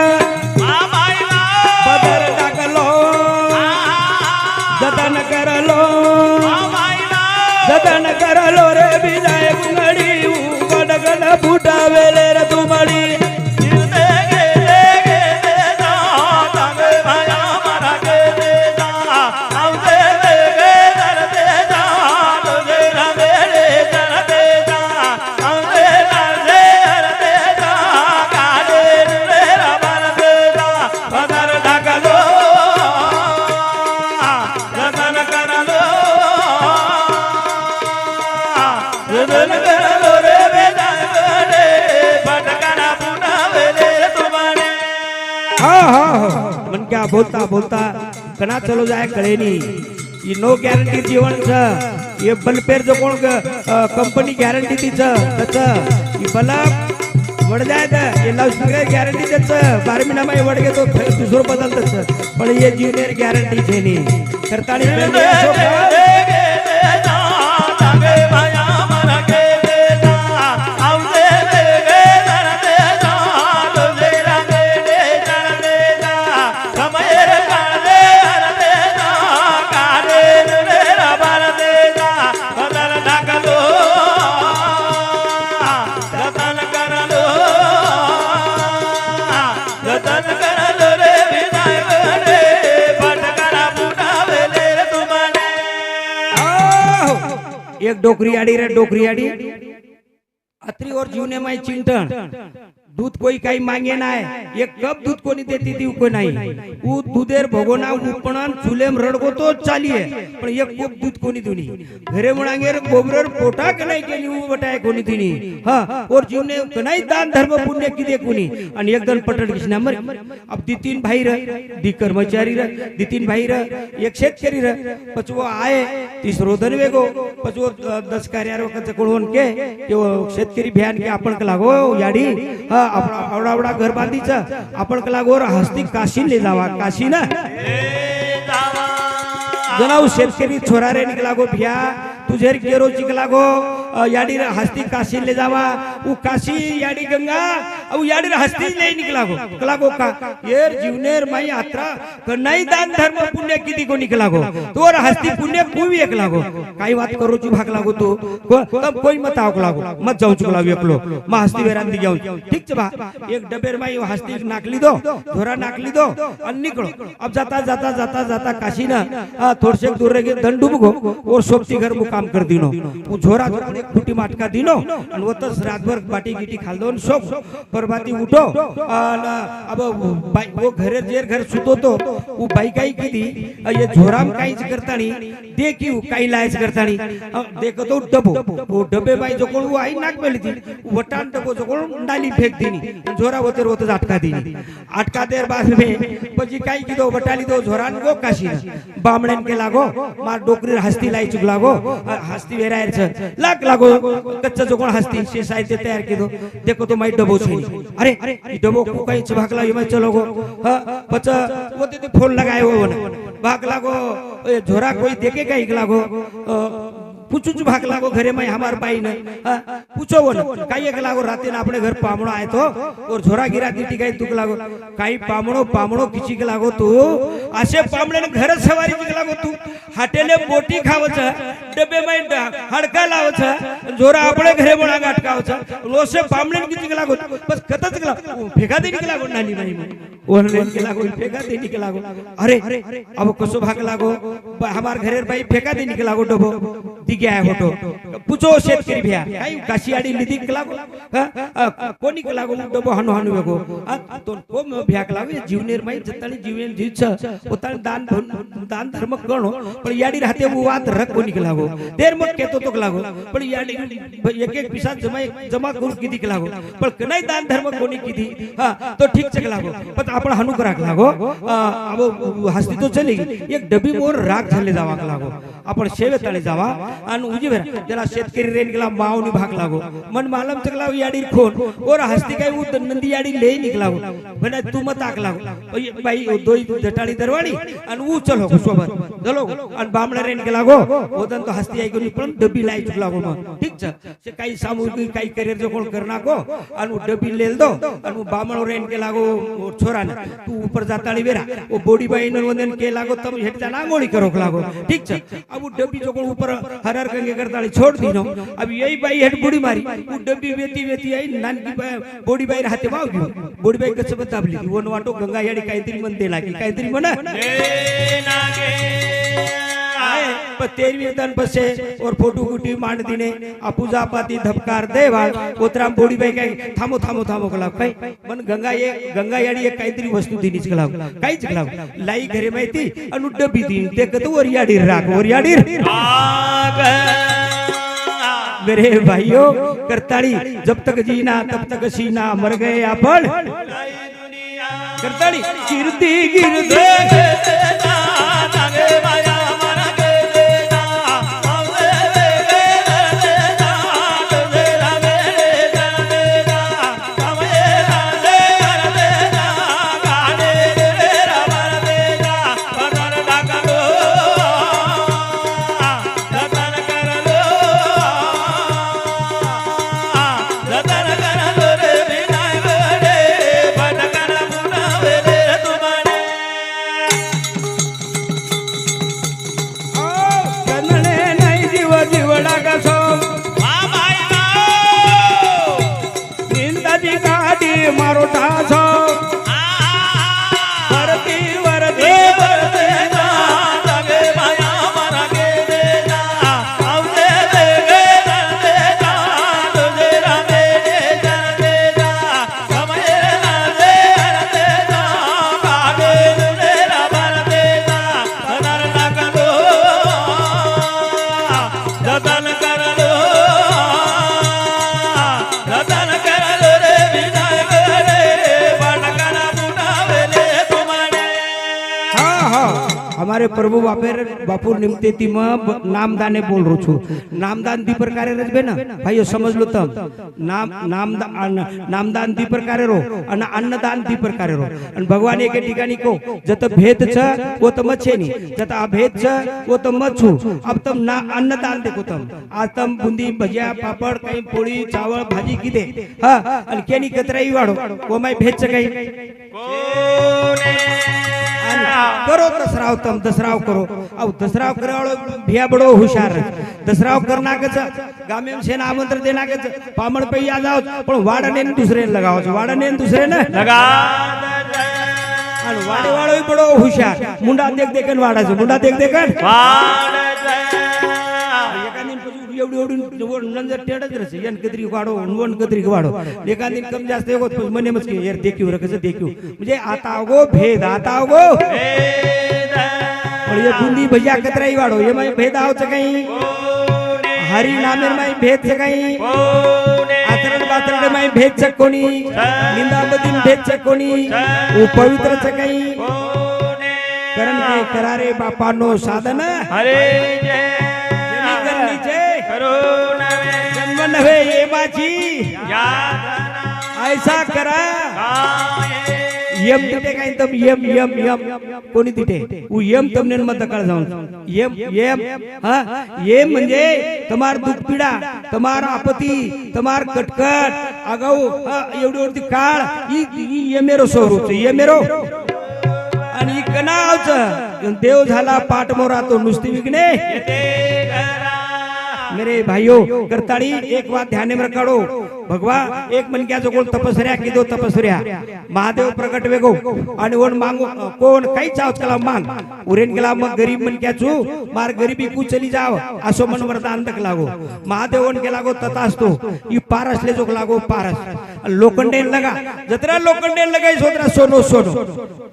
जतन करलो रे विजय कुंगड़ी बडगन फुटावेले रे तुमड़ी मन क्या बोलता बोलता कना चलो जाए कळे नी ये नो गॅरंटी जीवन छ ये बल्पेर जो कोण कंपनी गॅरंटी तीच तच ये बल्ब वड जाय द ये लाउडस्पीकर गॅरंटी तच 12 महिना मै वड घेतो दुसरो बदलतच पण ये जीवनेर गॅरंटी छे नी करतानी एक डोकरी आड़ी अत्री और जीवने में चिंतन दूध कोई काही मांगे नाही एक कप दूध कोणी देती ती को नाही उ दूधेर भगोना उपणन चुलेम रडगो तो चालिए पण एक कप दूध कोणी दुनी घरे मुळांगेर गोबरर पोटा कनाई केली उ बटाय कोणी दिनी हां और जीवने कनाई दान धर्म पुण्य किदे कोणी आणि एकदम पटड किसना मर अब दी तीन भाई रे दी कर्मचारी रे दी तीन भाई रे एक शेतकरी रे पचवो आए तिसरो धनवेगो पचवो 10 कार्यारो कच कोळवण के शेतकरी भ्यान के आपण लागो याडी आवडा घर बांधीच आपण लागोर हस्ती काशी ले जावा काशी ना जनाव शेतकरी छोरा रे निकलागो भ्या तुझेर केरो चिकलागो याडी हस्ती काशी ले जावा उ काशी याडी गंगा अब याडी हस्ती ले निकला गो का येर जीवनेर माई यात्रा कन्नाई दान धर्म पुण्य किती को निकला गो तोर हस्ती पुण्य कोई एक लागो काही बात करू ची भाग लागो तो तब कोई मत आव लागो मत जाऊ चुक लागो एकलो मा हस्ती वेरान दी जाऊ ठीक छ बा एक डबेर माई हस्ती नाकली दो धोरा नाकली दो और निकलो अब जाता जाता जाता जाता काशी ना थोड़से दूर रह गए दंडुब गो और सोपती घर मुकाम कर दिनो वो झोरा एक फुटी माटका दिनो और वो तस रात भर बाटी गिटी खाल दो सोप परबाती उठो अब वो घरे जेर घर सुतो तो वो बाई काई की दी ये झोराम काईच करता नहीं देखियो काई लायच करता नहीं देखो तो डबो वो डबे बाई जो कोण वो आई नाक मेली थी वटान डबो जो कोण डाली फेंक दीनी झोरा होते रोते अटका दीनी अटका देर बाद में પછી કાઈ કીધો વટાલી દો જોરાન ગો કાશી બામણેન કે લાગો માર ડોકરી હસ્તી લાઈ ચુક લાગો હસ્તી વેરાયર છે લાગ લાગો કચ્ચા જો કોણ હસ્તી સે સાઈતે તૈયાર કીધો देखो तो माई डबो છે अरे ई डबो को कई भागला एमा चलो गो पछ वो ते फोन लगायो हो भाग लागो झोरा कोई देखे का एक लागो पूछू भाग लागो घरे में हमार बाई ने पूछो वो काई एक लागो राते ना अपने घर पामणो आए तो और झोरा गिरा दी टिकाई तुक लागो काई पामणो पामणो किसी के लागो तू आशे पामणे ने घर सवारी के लागो तू हाटेले बोटी खावच डबे में हड़का लावच झोरा अपने घरे बोला गाटकावच लोसे पामणे किसी के लागो बस कतच के लागो फेका दे के लागो नानी बाई ओरने के लागो फेका दे के लागो अरे अब कसो भाग लागो हमार घरे बाई फेका दे के लागो डबो गया होतो पूछो शेतकरी भैया काय काशीआडी लिदी लागो कोणी लागो डबो हनु हनु वेगो तो को भ्या लागो जीवनेर माई जतानी जीवन जीव छ पोतानी दान धर्म गणो पण याडी राहते वो वात रख कोणी लागो देर मत केतो तो लागो पण याडी एक एक पिसा जमा करू किती लागो पण कनाई दान धर्म कोणी किती हां तो ठीक छ लागो पण आपण हनु कराक लागो अब हस्ती तो चली एक डबी मोर राग झाले जावा लागो आपण सेवे तळे जावा आणि उजी बेरा जरा शेतकरी रेन गेला मावनी भाग लागो मन मालम चकलाव याडी खोन और हस्ती काय उ नंदी याडी ले निकलाव बने तू मत आक लागो भाई दोई जटाडी दरवाडी आणि उ चलो सोबत चलो आणि बामणा रेन गेला गो ओदन तो हस्ती आई गनी पण डबी लाई चुकलाव म ठीक छ से काही सामूहिक काही करियर जो कोण करना को आणि डबी लेल दो आणि बामणो रेन के लागो छोरा ने तू ऊपर जाताडी बेरा ओ बॉडी बाई न वंदन के लागो तम हेट जाना गोळी करो लागो ठीक छ अब डबी जो कोण ऊपर हरर कंगे करताली छोड़ दीनो अब यही बाई हेड बुड़ी मारी वो डब्बी वेती वेती आई नानकी बॉडी बाई रहते वाव गयो बॉडी बाई कस बताबली वो वाटो गंगा याडी काहीतरी म्हणते लागी काहीतरी म्हणा ए नागे आए पर 13वीं दन बसे और फोटो गुटी मांड दिने आ पूजा पाती धबकार देवा ओतराम बॉडी बाई काय थामो थामो थामो कला काय मन गंगा याडी एक काहीतरी वस्तू दिनीच कला काहीच कला लाई घरे माहिती अनु डब्बी दी देखत वर याडी राग वर याडी राग मेरे भाइयों करताड़ी जब तक जीना तब तक सीना मर गए अपन करताड़ी गिरती गिरती मारो टासो वरती वरती वरते ना लगे माया मरा के देना आवले देगे देना तुझे रामे देना समय ना देना कागे तुझे रामर देना नर ना करो जतन कर लो जतन कर लो रे विनायक रे हमारे प्रभु बापू निमते ती नामदाने बोल रो छू नामदान दी प्रकारे रजबे ना भाइयों समझ लो तम नामदान दी प्रकारे रो અને अन्नदान दी प्रकारे रो અને ભગવાન એકે ઠिकाणी को जत भेद छ वो तम छे नी जत अभेद छ वो तम छु अब तम ना अन्नदान देखो तम आज तम बूंदी भजिया पापड़ कई पोड़ी चावल भाजी कीधे हां અને કેની કતરાઈ વાળો ઓમાં भेद छ कई કોને करो दसराव तम दसराव करो अब दसराव करे वाळो भिया बड़ो होशियार दसराव करना के छ गामे में सेना आमंत्रण देना के छ पामण पई आ जाओ पण वाडने ने दूसरे ने लगाओ छ वाडने ने दूसरे ने લગા અને વાડે વાળો બડો હોशियार મુંડા દેખ દેખન વાડા છે મુંડા દેખ દેખન વાડ એકાદિન પછી એવડી નંજર ટેડ જ રહેશે એન કદરી વાડો વન કદરી વાડો એકાદિન કમ જાસ્ત એવો મને મત કે યાર દેખ્યું રખે છે દેખ્યું मुझे आता होगो भेद आता होगो और ये बूंदी भजिया कतराई वाड़ो ये में भेद आओ छ कहीं हरि नामेर में भेद छ कहीं आचरण बाचरण में भेद छ कोनी निंदा बदीन भेद छ कोनी वो पवित्र छ कहीं करण के करारे बापा नो साधन हरे जय जेनी करनी छे करुणा जन्म नवे ये बाजी याद ऐसा करा यम तिटे काय तम यम यम यम कोणी तिटे वो यम तमने मत कळ जाऊन यम यम हां ये म्हणजे तमार दुख पीडा तमार आपत्ती तमार कटकट आगाऊ एवढी एवढी काळ ई यमेरो स्वरूप ये मेरो आणि कनावच देव झाला पाठ मोरा तो नुस्ती विघ्ने मेरे भाइयों करताड़ी एक बात ध्यान में रखो भगवान एक मन क्या जो कोण तपस्या की दो तपस्या महादेव प्रकट वेगो आणि वन मांगो कोण काही चावत कला मांग उरेन केला मग गरीब मन क्या छु मार गरीबी कु चली जाव असो मन वरदान तक लागो महादेव वन केला गो ततास्तो ई पारस ले जो लागो पारस लोखंडे लगा जतरा लोखंडे लगाई सोतरा सोनो सोनो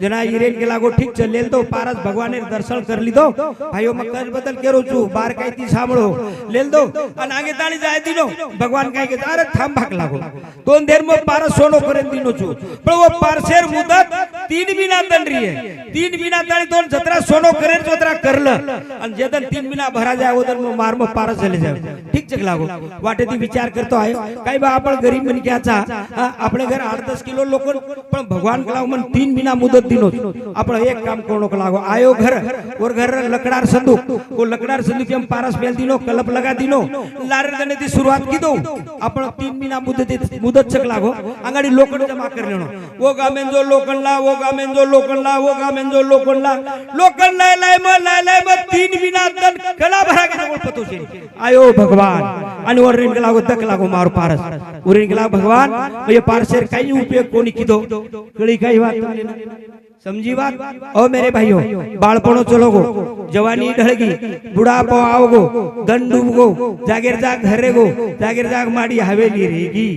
जना हिरेन केला गो ठीक चल लेल तो पारस भगवान ने दर्शन कर ली दो भाइयों मैं कज बदल केरो छु बार काई ती सांभळो लेल दो અને આગે તાળી જાય દીનો ભગવાન કાઈ કે અરે થામ ભાગ લાગો दोन देर में पारस सोनो करेन दिनो छु पण वो पारसेर मुदत 3 महीना दंडरी है 3 महीना ताणी दोन 17 सोनो करेन 17 करल आणि जेदन 3 महीना भरा जाय ओदन मार में पारस चले जाय ठीक चक लागो वाटे ती विचार करतो आहे काय बा आपण गरीब मन क्याचा आपले घर 8-10 किलो लोक पण भगवान कलाव मन 3 महीना मुदत दिनो आपण एक काम करणो लागो आयो घर और घर लकड़ार संदूक वो लकड़ार संदूक में पारस मेल दिनो कलप लगा दिनो लारे दने ती शुरुआत की दो आपण 3 महीना मुदत चक लागो अंगाडी लोकण जमा कर लेनो वो गामेन जो लोकण ला वो गामेन जो लोकण ला वो गामेन जो लोकण ला लोकण लाय म 3 महीना दन कला भरा के बोल पतो छे आयो भगवान आणि वरिन के लागो तक लागो मारो पारस उरिन के लागो भगवान ये पारसेर काई उपयोग कोनी कीधो कळी काई बात समझी बात ओ मेरे भाइयों बाळपणो चलोगो जवानी ढळगी बुढ़ापो आवगो दंड डूबगो जागेर जाग घरे गो जागेर जाग माड़ी हवेली रहेगी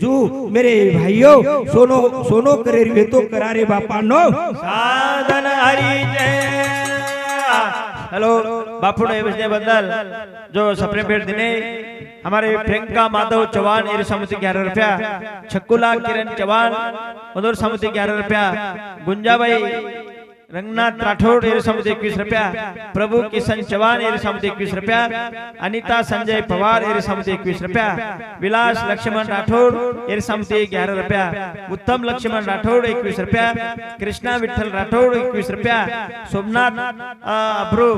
जो मेरे भाइयों सोनो सोनो करे रे तो करारे बापा नो साधन हरि जय हेलो बापू ने विजय बदल जो सपने भेट दिने हमारे प्रियंका माधव चौहान एरी समिति 11 रुपया छक्कुला किरण चौहान मधुर समिति 11 रुपया गुंजाबाई रंगनाथ राठौड़ एरी समिति 21 रुपया प्रभु किशन चौहान एरी समिति 21 रुपया अनीता संजय पवार एरी समिति 21 रुपया विलास लक्ष्मण राठौड़ एरी समिति 11 रुपया उत्तम लक्ष्मण राठौड़ 21 रुपया कृष्णा विठल राठौड़ 21 रुपया सोमनाथ अब्रू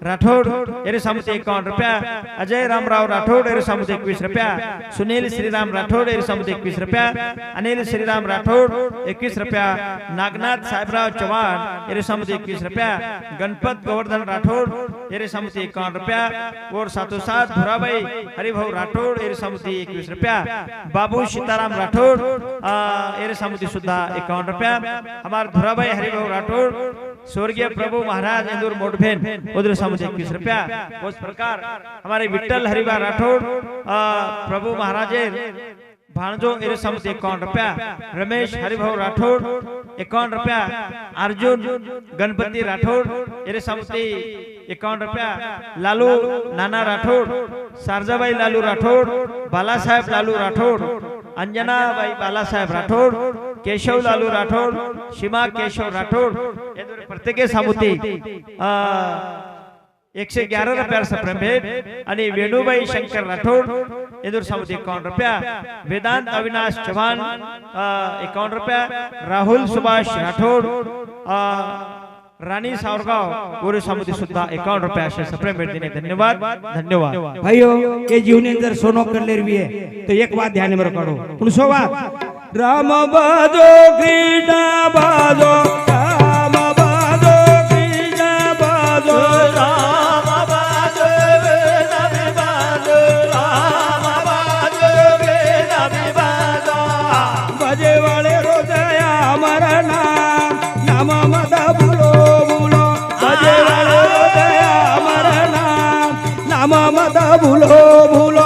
राठौड़ एरी समिति 51 रुपया अजय रामराव राठौड़ एरी समिति 21 रुपया सुनील श्रीराम राठौड़ एरी समिति 21 रुपया अनिल श्रीराम राठौड़ 21 रुपया नागनाथ साहेबराव चौहान एरी समिति 21 रुपया गणपत गोवर्धन राठौड़ एरी समिति 51 रुपया और साथों साथ धुराबाई हरिभाऊ राठौड़ एरी समिति 21 रुपया बाबू सीताराम राठौड़ एरी समिति सुद्धा 51 रुपया हमारे धुराबाई हरिभाऊ राठौड़ स्वर्गीय प्रभु महाराज इंदूर मोटभेन उधर समिति 21 रुपया उस प्रकार हमारे विट्ठल हरिभा राठौड़ प्रभु महाराज भाणजो एरी समिति 51 रुपया रमेश हरिभाऊ राठौड़ 51 रुपया अर्जुन गणपति राठौड़ एरी समिति 51 रुपया लालू नाना राठौड़ सारजाबाई लालू राठौड़ बाला साहेब लालू राठौड़ अंजना बाई बाला साहेब राठौड़ केशव लालू राठोड सीमा केशव राठोड प्रत्येक सामुती 111 रुपया सप्रेम भेट आणि वेणुबाई शंकर राठोड इंदूर सामुती 51 रुपया वेदांत अविनाश चव्हाण 51 रुपया राहुल सुभाष राठोड रानी सावरगाव गोरे सामुती सुद्धा 51 रुपया असे सप्रेम भेट देने धन्यवाद धन्यवाद भाइयों ये जीवनी अंदर सोनो कर ले रही है तो एक बात ध्यान में रखो उन सो बात राम बाजो कृष्ण बाजो राम बाजो कृष्ण बाजो राम बाजो नबी बाजो राम बाजो नबी बाजो बजे वाले रोजया अमर नाम नाम मद भूलो भूलो बजे वाले रोजया अमर नाम नाम मद भूलो भूलो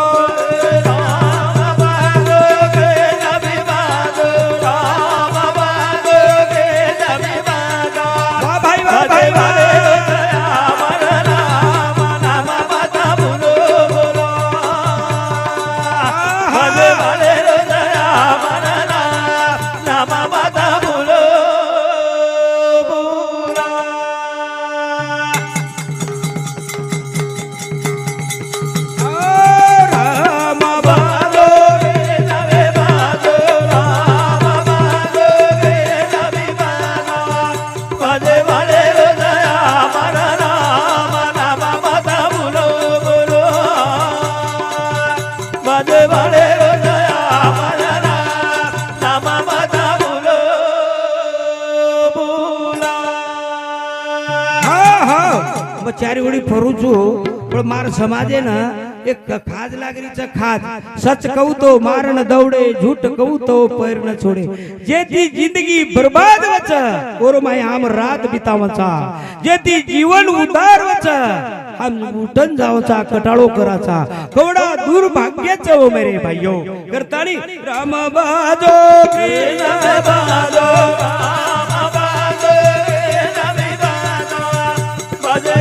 चारी ओळी फरू छू पण मार समाजे ना एक खाज लागरीचा खाज सच कहू तो मार न दौड़े झूठ कहू तो पैर न छोड़े जेती जिंदगी बर्बाद वच और माय हम रात बितावचा जेती जीवन उदार वच हम उठन जावचा कटाळो कराचा कवडा दुर्भाग्याच ओ मेरे भाइयो करताणी राम बाजो कृष्ण बाजो राम बाजो नबी बाजो बाजे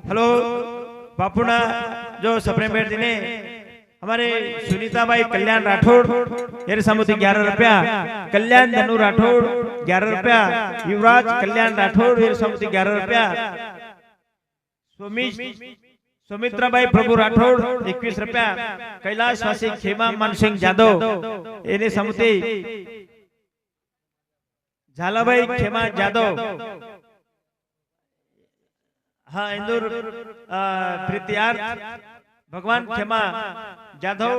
हेलो बापुना जो सप्रेम भेट देने हमारे सुनीता भाई कल्याण राठौड़ मेरे सामुती 11 रुपया कल्याण धनु राठौड़ 11 रुपया युवराज कल्याण राठौड़ मेरे सामुती 11 रुपया सुमित्रा भाई प्रभु राठौड़ 21 रुपया कैलाश वासी खेमा मानसिंह जादव एने सामुती झालाभाई खेमा जादव हाँ इंदूर प्रीतियार भगवान खेमा जाधव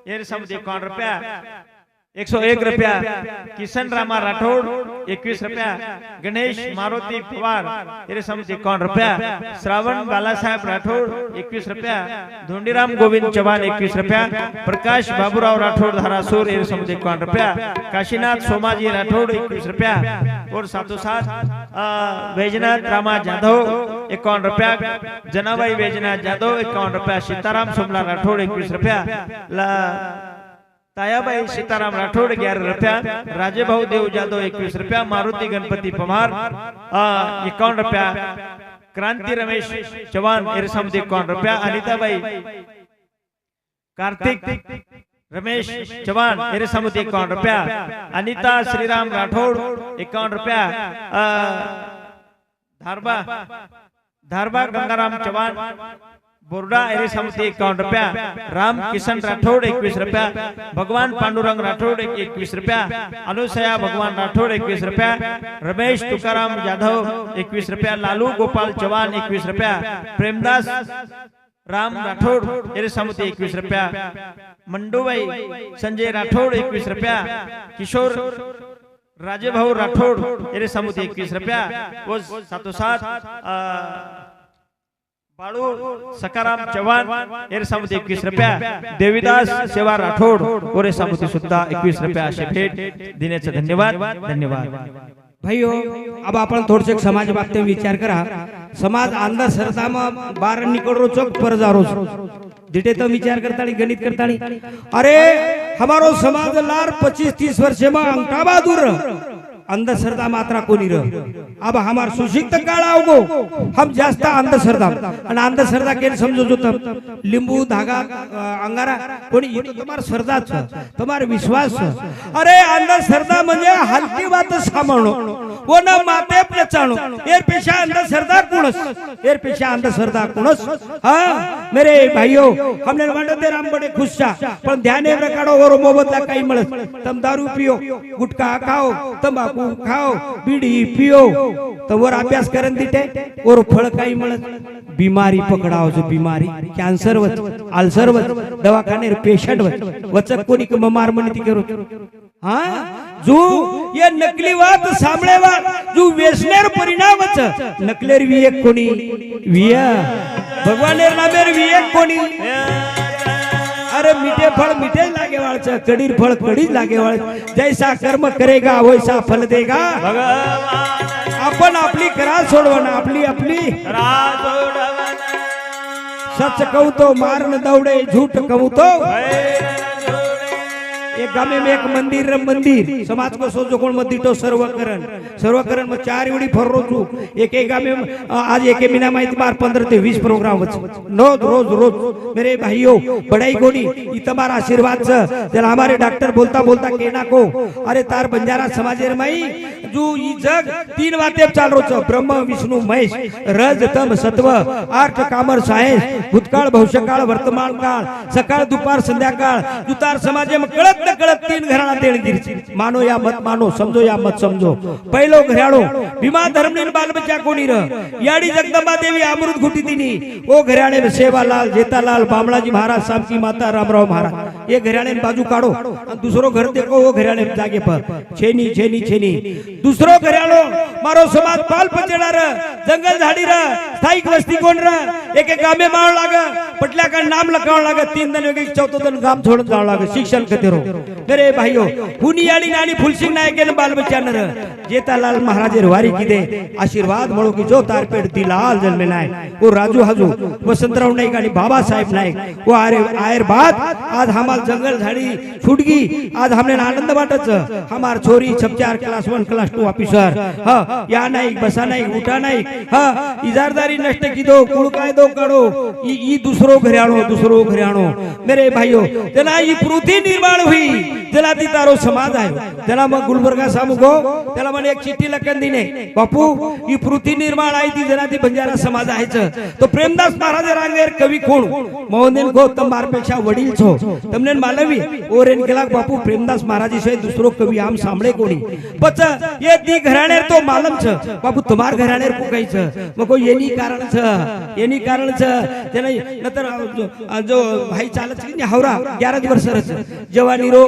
ये समुद्र 51 रुपया 101 रुपया किशन रामा राठौड़ 21 रुपया गणेश मारुति पवार ये समुद्र 51 रुपया श्रावण बाला साहेब राठौड़ 21 रुपया धोंडीराम गोविंद चौहान 21 रुपया प्रकाश बाबूराव राठौड़ धारासुर ये समुद्र 51 रुपया काशीनाथ सोमाजी राठौड़ 21 रुपया और साथों साथ वैजनाथ रामा जाधव 51 रुपया जनाबाई वैजनाथ जाधव 51 रुपया सीताराम सोमला राठौड़ 21 रुपया तायाबाई सीताराम राठौड़ 11 रुपया राजेभाऊ देव जाधव 21 रुपया मारुति गणपति पवार 51 रुपया क्रांति रमेश चौहान एरसमुद्र 51 रुपया अनिताबाई कार्तिक रमेश चौहान एरसमुद्र 51 रुपया अनिता श्रीराम राठौड़ 51 रुपया धारबा गंगाराम चौहान बोरडा एरे समुद्र 51 रुपया राम किशन राठौड़ 21 रुपया भगवान पांडुरंग राठौड़ 21 रुपया अनुसया भगवान राठौड़ 21 रुपया रमेश तुकाराम जाधव 21 रुपया लालू गोपाल चौहान 21 रुपया प्रेमदास राम राठौड़ एरे समुद्र 21 रुपया मंडूबाई संजय राठौड़ 21 रुपया किशोर राजेभाऊ राठौड़ एरे समुद्र 21 रुपया वो साथों साथ बाळू सकाराम चौहान एरे समुद्र 21 रुपया देवीदास सेवा राठौड़ ओरे समुद्र सुद्धा 21 रुपया असे भेट देण्याचे धन्यवाद धन्यवाद भाइयों अब आपण थोडसे समाज बाबतीत विचार करा समाज अंधा सरतामा बार निकळरो चोक पर जारो दिटे तो विचार करतानी गणित करतानी अरे हमारो समाज लार 25-30 वर्षे में अंगठा बहादुर अंधश्रद्धा मात्रा कोणी रह अब हमार सुशिक्त काळ आवगो हम जास्त अंधश्रद्धा आणि अंधश्रद्धा केन समजो जो तब लिंबू धागा अंगारा कोणी ये तो तुम्हार श्रद्धा छ तुम्हार विश्वास छ अरे अंधश्रद्धा म्हणजे हलकी बात सामानो वो न माते प्रचानो एर पेशा अंधश्रद्धा कुणस एर पेशा अंधश्रद्धा कुणस हां मेरे भाइयों हमने वाटत ते राम बड़े खुश छा पण ध्यान एवढं काढो और मोबदला काही मिळत तम दारू पियो गुटखा खाओ तंबाकू खाओ बीड़ी पियो तो वर अभ्यास करन दिटे और फळ काही मिळत बीमारी पकडाव जो बीमारी कॅन्सर वच अल्सर वच दवाखाने पेशंट वचक कोणी ममार म्हणती करो हां जो ये नकली बात सामळे बात जो वेसनेर परिणाम वच नकलेर विवेक कोणी विया भगवानेर नामेर विवेक कोणी अरे मीठे फल मीठे लागे वाळच कड़ीर फल कड़ी लागे वाळ जैसा कर्म करेगा वैसा फल देगा भगवान आपण आपली करा सोडवण आपली आपली करा सोडवण सच कहू तो मारन दौड़े झूठ कहू तो एक गामे में एक मंदिर समाज को सोचो कोण मंदिर तो सर्वकरण में 4 एवढी फररो छु एक गामे आज एक महीना माहिती बार 15 ते 20 प्रोग्राम रोज मेरे भाइयों बड़ाई कोणी ई तुम्हारा आशीर्वाद छ त्याला हमारे डॉक्टर बोलता केना को अरे तार बंजारा समाजेर माई जो ई जग 3 वाते चाल रो छ ब्रह्म विष्णु महेश रज तम सत्व आर्ट कामर सायन्स भूतकाळ भविष्यकाळ वर्तमान काळ सकाळ दुपार संध्याकाळ जुतार समाजे में कळत 3 घराणा देण गिरची मानो या मत मानो समझो या मत समझो पहिलो घराणो भीमा धर्मनीन बाल बच्चा कोणी र याडी जगदंबा देवी अमृत घुटी दिनी ओ घराणे में सेवालाल जेतालाल बामलाजी महाराज सामकी माता रामराव महाराज ये घराणे बाजू काढो दूसरो घर देखो वो घराणे जागे पर छेनी दूसरो घराणो मारो समाज पाल पचेडा र जंगल झाडी र स्थायिक वस्ती कोण र एक गामे माळ लाग पटल्या का नाम लखाव लाग 3 दिन वेगळी चौथो दिन गाम छोडून जाव लाग शिक्षण कतेरो मेरे भाइयों हुनियाड़ी नानी फुलसिंग नायक ने बाल बच्चा न जेतालाल महाराज वारी कीदे आशीर्वाद मळो की जो तार पेट दिलाल जन्मे नायक वो राजू हाजू वसंतराव नायक आणि बाबा साहेब नायक वो आयर बाद आज हमार जंगल झाड़ी छुटगी आज हमने आनंद बाटच हमार छोरी 4 क्लास 1 क्लास 2 ऑफिसर हां या नायक बसा नायक उठा नायक हां इजारदारी नष्ट की दो कुळ काय दो काढो ई दूसरो घराणो मेरे भाइयों तेना ई पृथ्वी निर्माण हुई जला ती तारो समाज आयो जला मग गुलबर्गा सामू गो त्याला म्हणे एक चिठ्ठी लखन दिने बापू ही पृथ्वी निर्माण आई ती जला ती बंजारा समाज आहेच तो प्रेमदास महाराज रांगेर कवी कोण मोहनेन गो तमार पेक्षा वडील छो तमने मालवी ओरेन केला बापू प्रेमदास महाराज से दूसरो कवी आम सांभळे कोणी पच ये ती घराणेर तो मालम छ बापू तुम्हार घराणेर को कई छ मको येनी कारण छ तेने नतर जो भाई चालत छी हावरा 11 वर्ष रच जवानी रो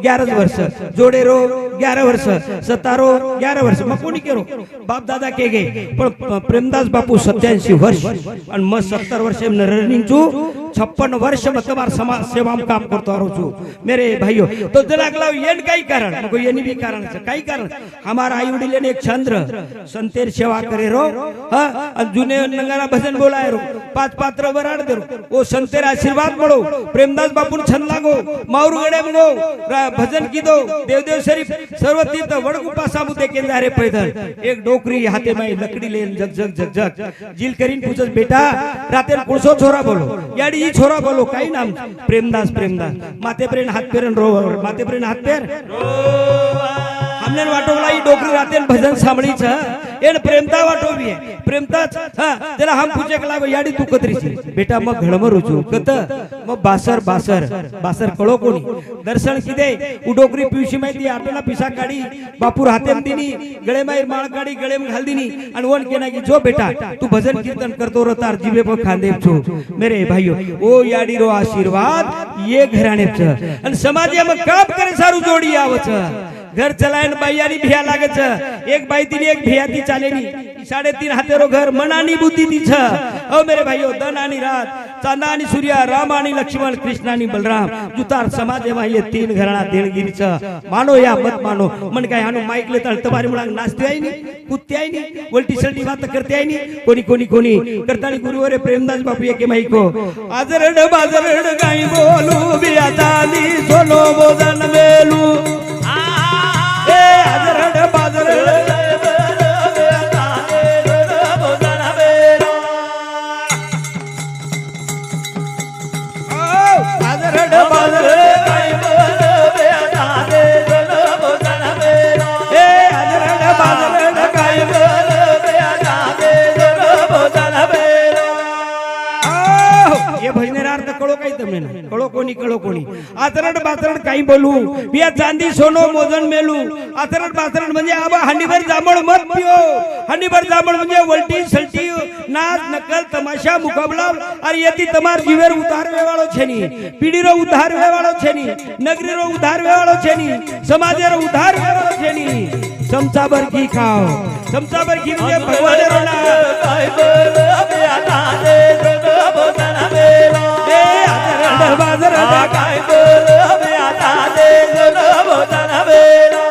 11 वर्ष जोडे रो 11 वर्ष सतारो 11 वर्ष मग कोणी केरो बाप दादा के गे पण प्रेमदास बापू 87 वर्ष आणि मग 70 वर्ष रनिंग छु 56 वर्ष में तुम्हार समाज सेवा में काम करतो आरो छु मेरे भाइयों तो जला गला येन काही कारण मग येनी भी कारण छ काही कारण हमारा आई वडील ने एक चंद्र संतेर सेवा करे रो हां जुने नंगारा भजन बोलाय रो 5 पात्र वराड दे ओ संतेर आशीर्वाद मळो प्रेमदास बापू छंद लागो माऊर गडे मगो भजन कीदो देवदेव शरीफ सर्व तीर्थ वडगुपा सामुते केंदारे पैदल एक डोकरी हाथे में लकड़ी लेन जग जिल करीन पूछस बेटा रातेर कुळसो छोरा बोलो याडी ई छोरा बोलो काही नाम प्रेमदास माते प्रेन हाथ पेरन रो माते प्रेन हाथ पेर हमने वाटोला ई डोकरी रातेन भजन सांभળી छ एन प्रेमता वाटोवी है प्रेमता हां जला हम पूछे के लागो याडी तू कतरी छी बेटा मग घडमरू छु कत मग बासर कळो कोणी दर्शन किदे उ डोकरी पिवशी माहिती आपल्याला पिसा काढी बापूर हातेम दिनी गळे माईर माळ काढी गळे में घाल दिनी आणि वन केना की जो बेटा तू भजन कीर्तन करतो रो तार जीवे पर खांदे छु मेरे भाइयों ओ याडी रो आशीर्वाद ये घराणे छ आणि समाज में काम करे सारू जोडी आव छ घर चलायन बाईयानी भिया लागे छ एक बाई तिनी एक भिया ती चालेनी 3.5 हातेरो घर मनानी बुद्धि ती छ ओ मेरे भाइयों दन आनी रात चांदा आणि सूर्या राम आणि लक्ष्मण कृष्ण आणि बलराम जुतार समाज हे 3 घराणा देणगिरीचं मानो या मत मानो मन काय हानु माईकले तर तुम्हारी मुळा नाचते आहे नी कुत्ते आहे नी वलटी सलटी बात करते आहे नी कोणी कोणी कोणी करतानी गुरुवरे प्रेमदास बापू एके माईको आजरड बाजरड गाई बोलू बिया चांदी सोनो बोजन मेलू ए आजरड बाजरड कळो कोणी आतरड बातरड काही बोलू बिया चांदी सोनो मोजन मेलू आतरड बातरड म्हणजे आबा हंडीभर जांभळ मत पिओ हंडीभर जांभळ म्हणजे वलटी सलटी नाच नकल तमाशा मुकाबला और यति तमार जीवेर उधार वेवाळो छेनी पीढ़ीरो उधार वेवाळो छेनी नगरीरो उधार वेवाळो छेनी समाजेरो उधार वेवाळो छेनी चमचाभर घी खाओ चमचाभर घी म्हणजे भगवानेरो नाम काय बोल बिया तादे बोतना बेला बाजारात काय बोल बिया तादे बोतना बेला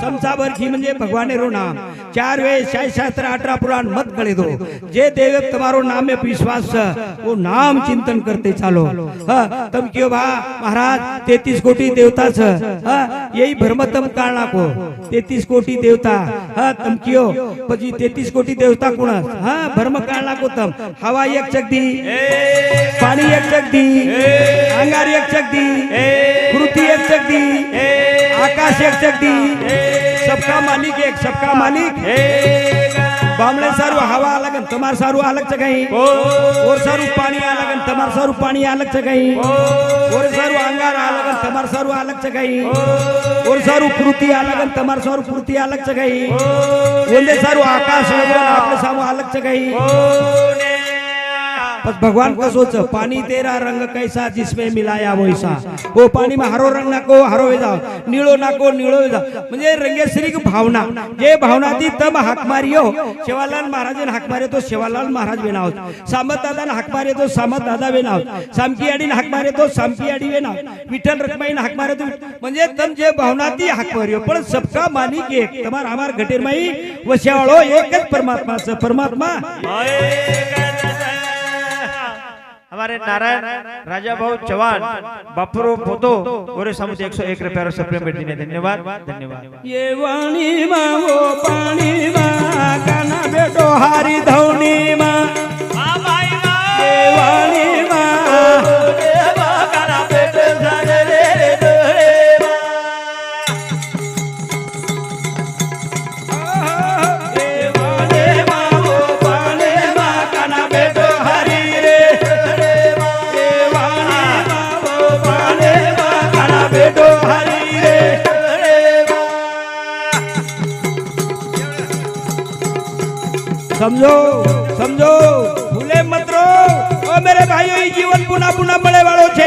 चमचाभर घी म्हणजे भगवानेरो नाम 4 वेद 6 शास्त्र 18 पुराण मत गले दो जे देव तुम्हारो नाम में विश्वास वो नाम चिंतन करते चालो तम क्यों भा महाराज 33 कोटी देवता यही भ्रमतम कारणा को 33 कोटी देवता तम क्यों पजी 33 कोटी देवता कोण भ्रम कारणा को तम हवा एक चकदी पानी एक चकदी अंगार एक चकदी पृथ्वी एक चकदी आकाश एक चकदी सबका मालिक एक सबका मालिक बामणे सारू हवा अलग तुम्हार सारू अलग जगह और सारू पानी अलग तुम्हार सारू पानी अलग जगह और सारू अंगार अलग तुम्हार सारू अलग जगह और सारू पृथ्वी अलग तुम्हार सारू पृथ्वी अलग जगह ओंदे सारू आकाश आपले सामू अलग जगह बस भगवान का सोच पानी तेरा रंग कैसा जिसमें मिलाया वैसा वो पानी में हरो रंग नाको हरो वे जाओ नीळो नाको नीळो वे जाओ म्हणजे रंगेश्री की भावना जे भावना ती तम हाक मारियो शिवालाल महाराज ने हाक मारे तो शिवालाल महाराज बेनाव सामत दादा ने हाक मारे तो सामत दादा बेनाव सामकी आडी ने हाक मारे तो सामकी आडी बेनाव विठ्ठल रखमाई ने हाक मारे तो म्हणजे तम जे भावना ती हाक मारियो पण सबका मालिक एक तमार हमार घटेर माई वश्यावाळो एकच परमात्मा स परमात्मा हमारे नारायण राजा भाऊ चौहान बापुरो पोतो और समुद्र 101 रुपया सप्रेम भेट दिने धन्यवाद धन्यवाद ये वाणी मा वो पाणी मा काना बेटो हारी धौनी मा ये वाणी मा काना बेटो सारे रे रे मा ये वाणी मा वो पाणी मा काना बेटो हारी रे बेटो हरी रे समझो समझो भूले मत रो ओ मेरे भाइयों जीवन पुनः पुनः बड़े वालों छे।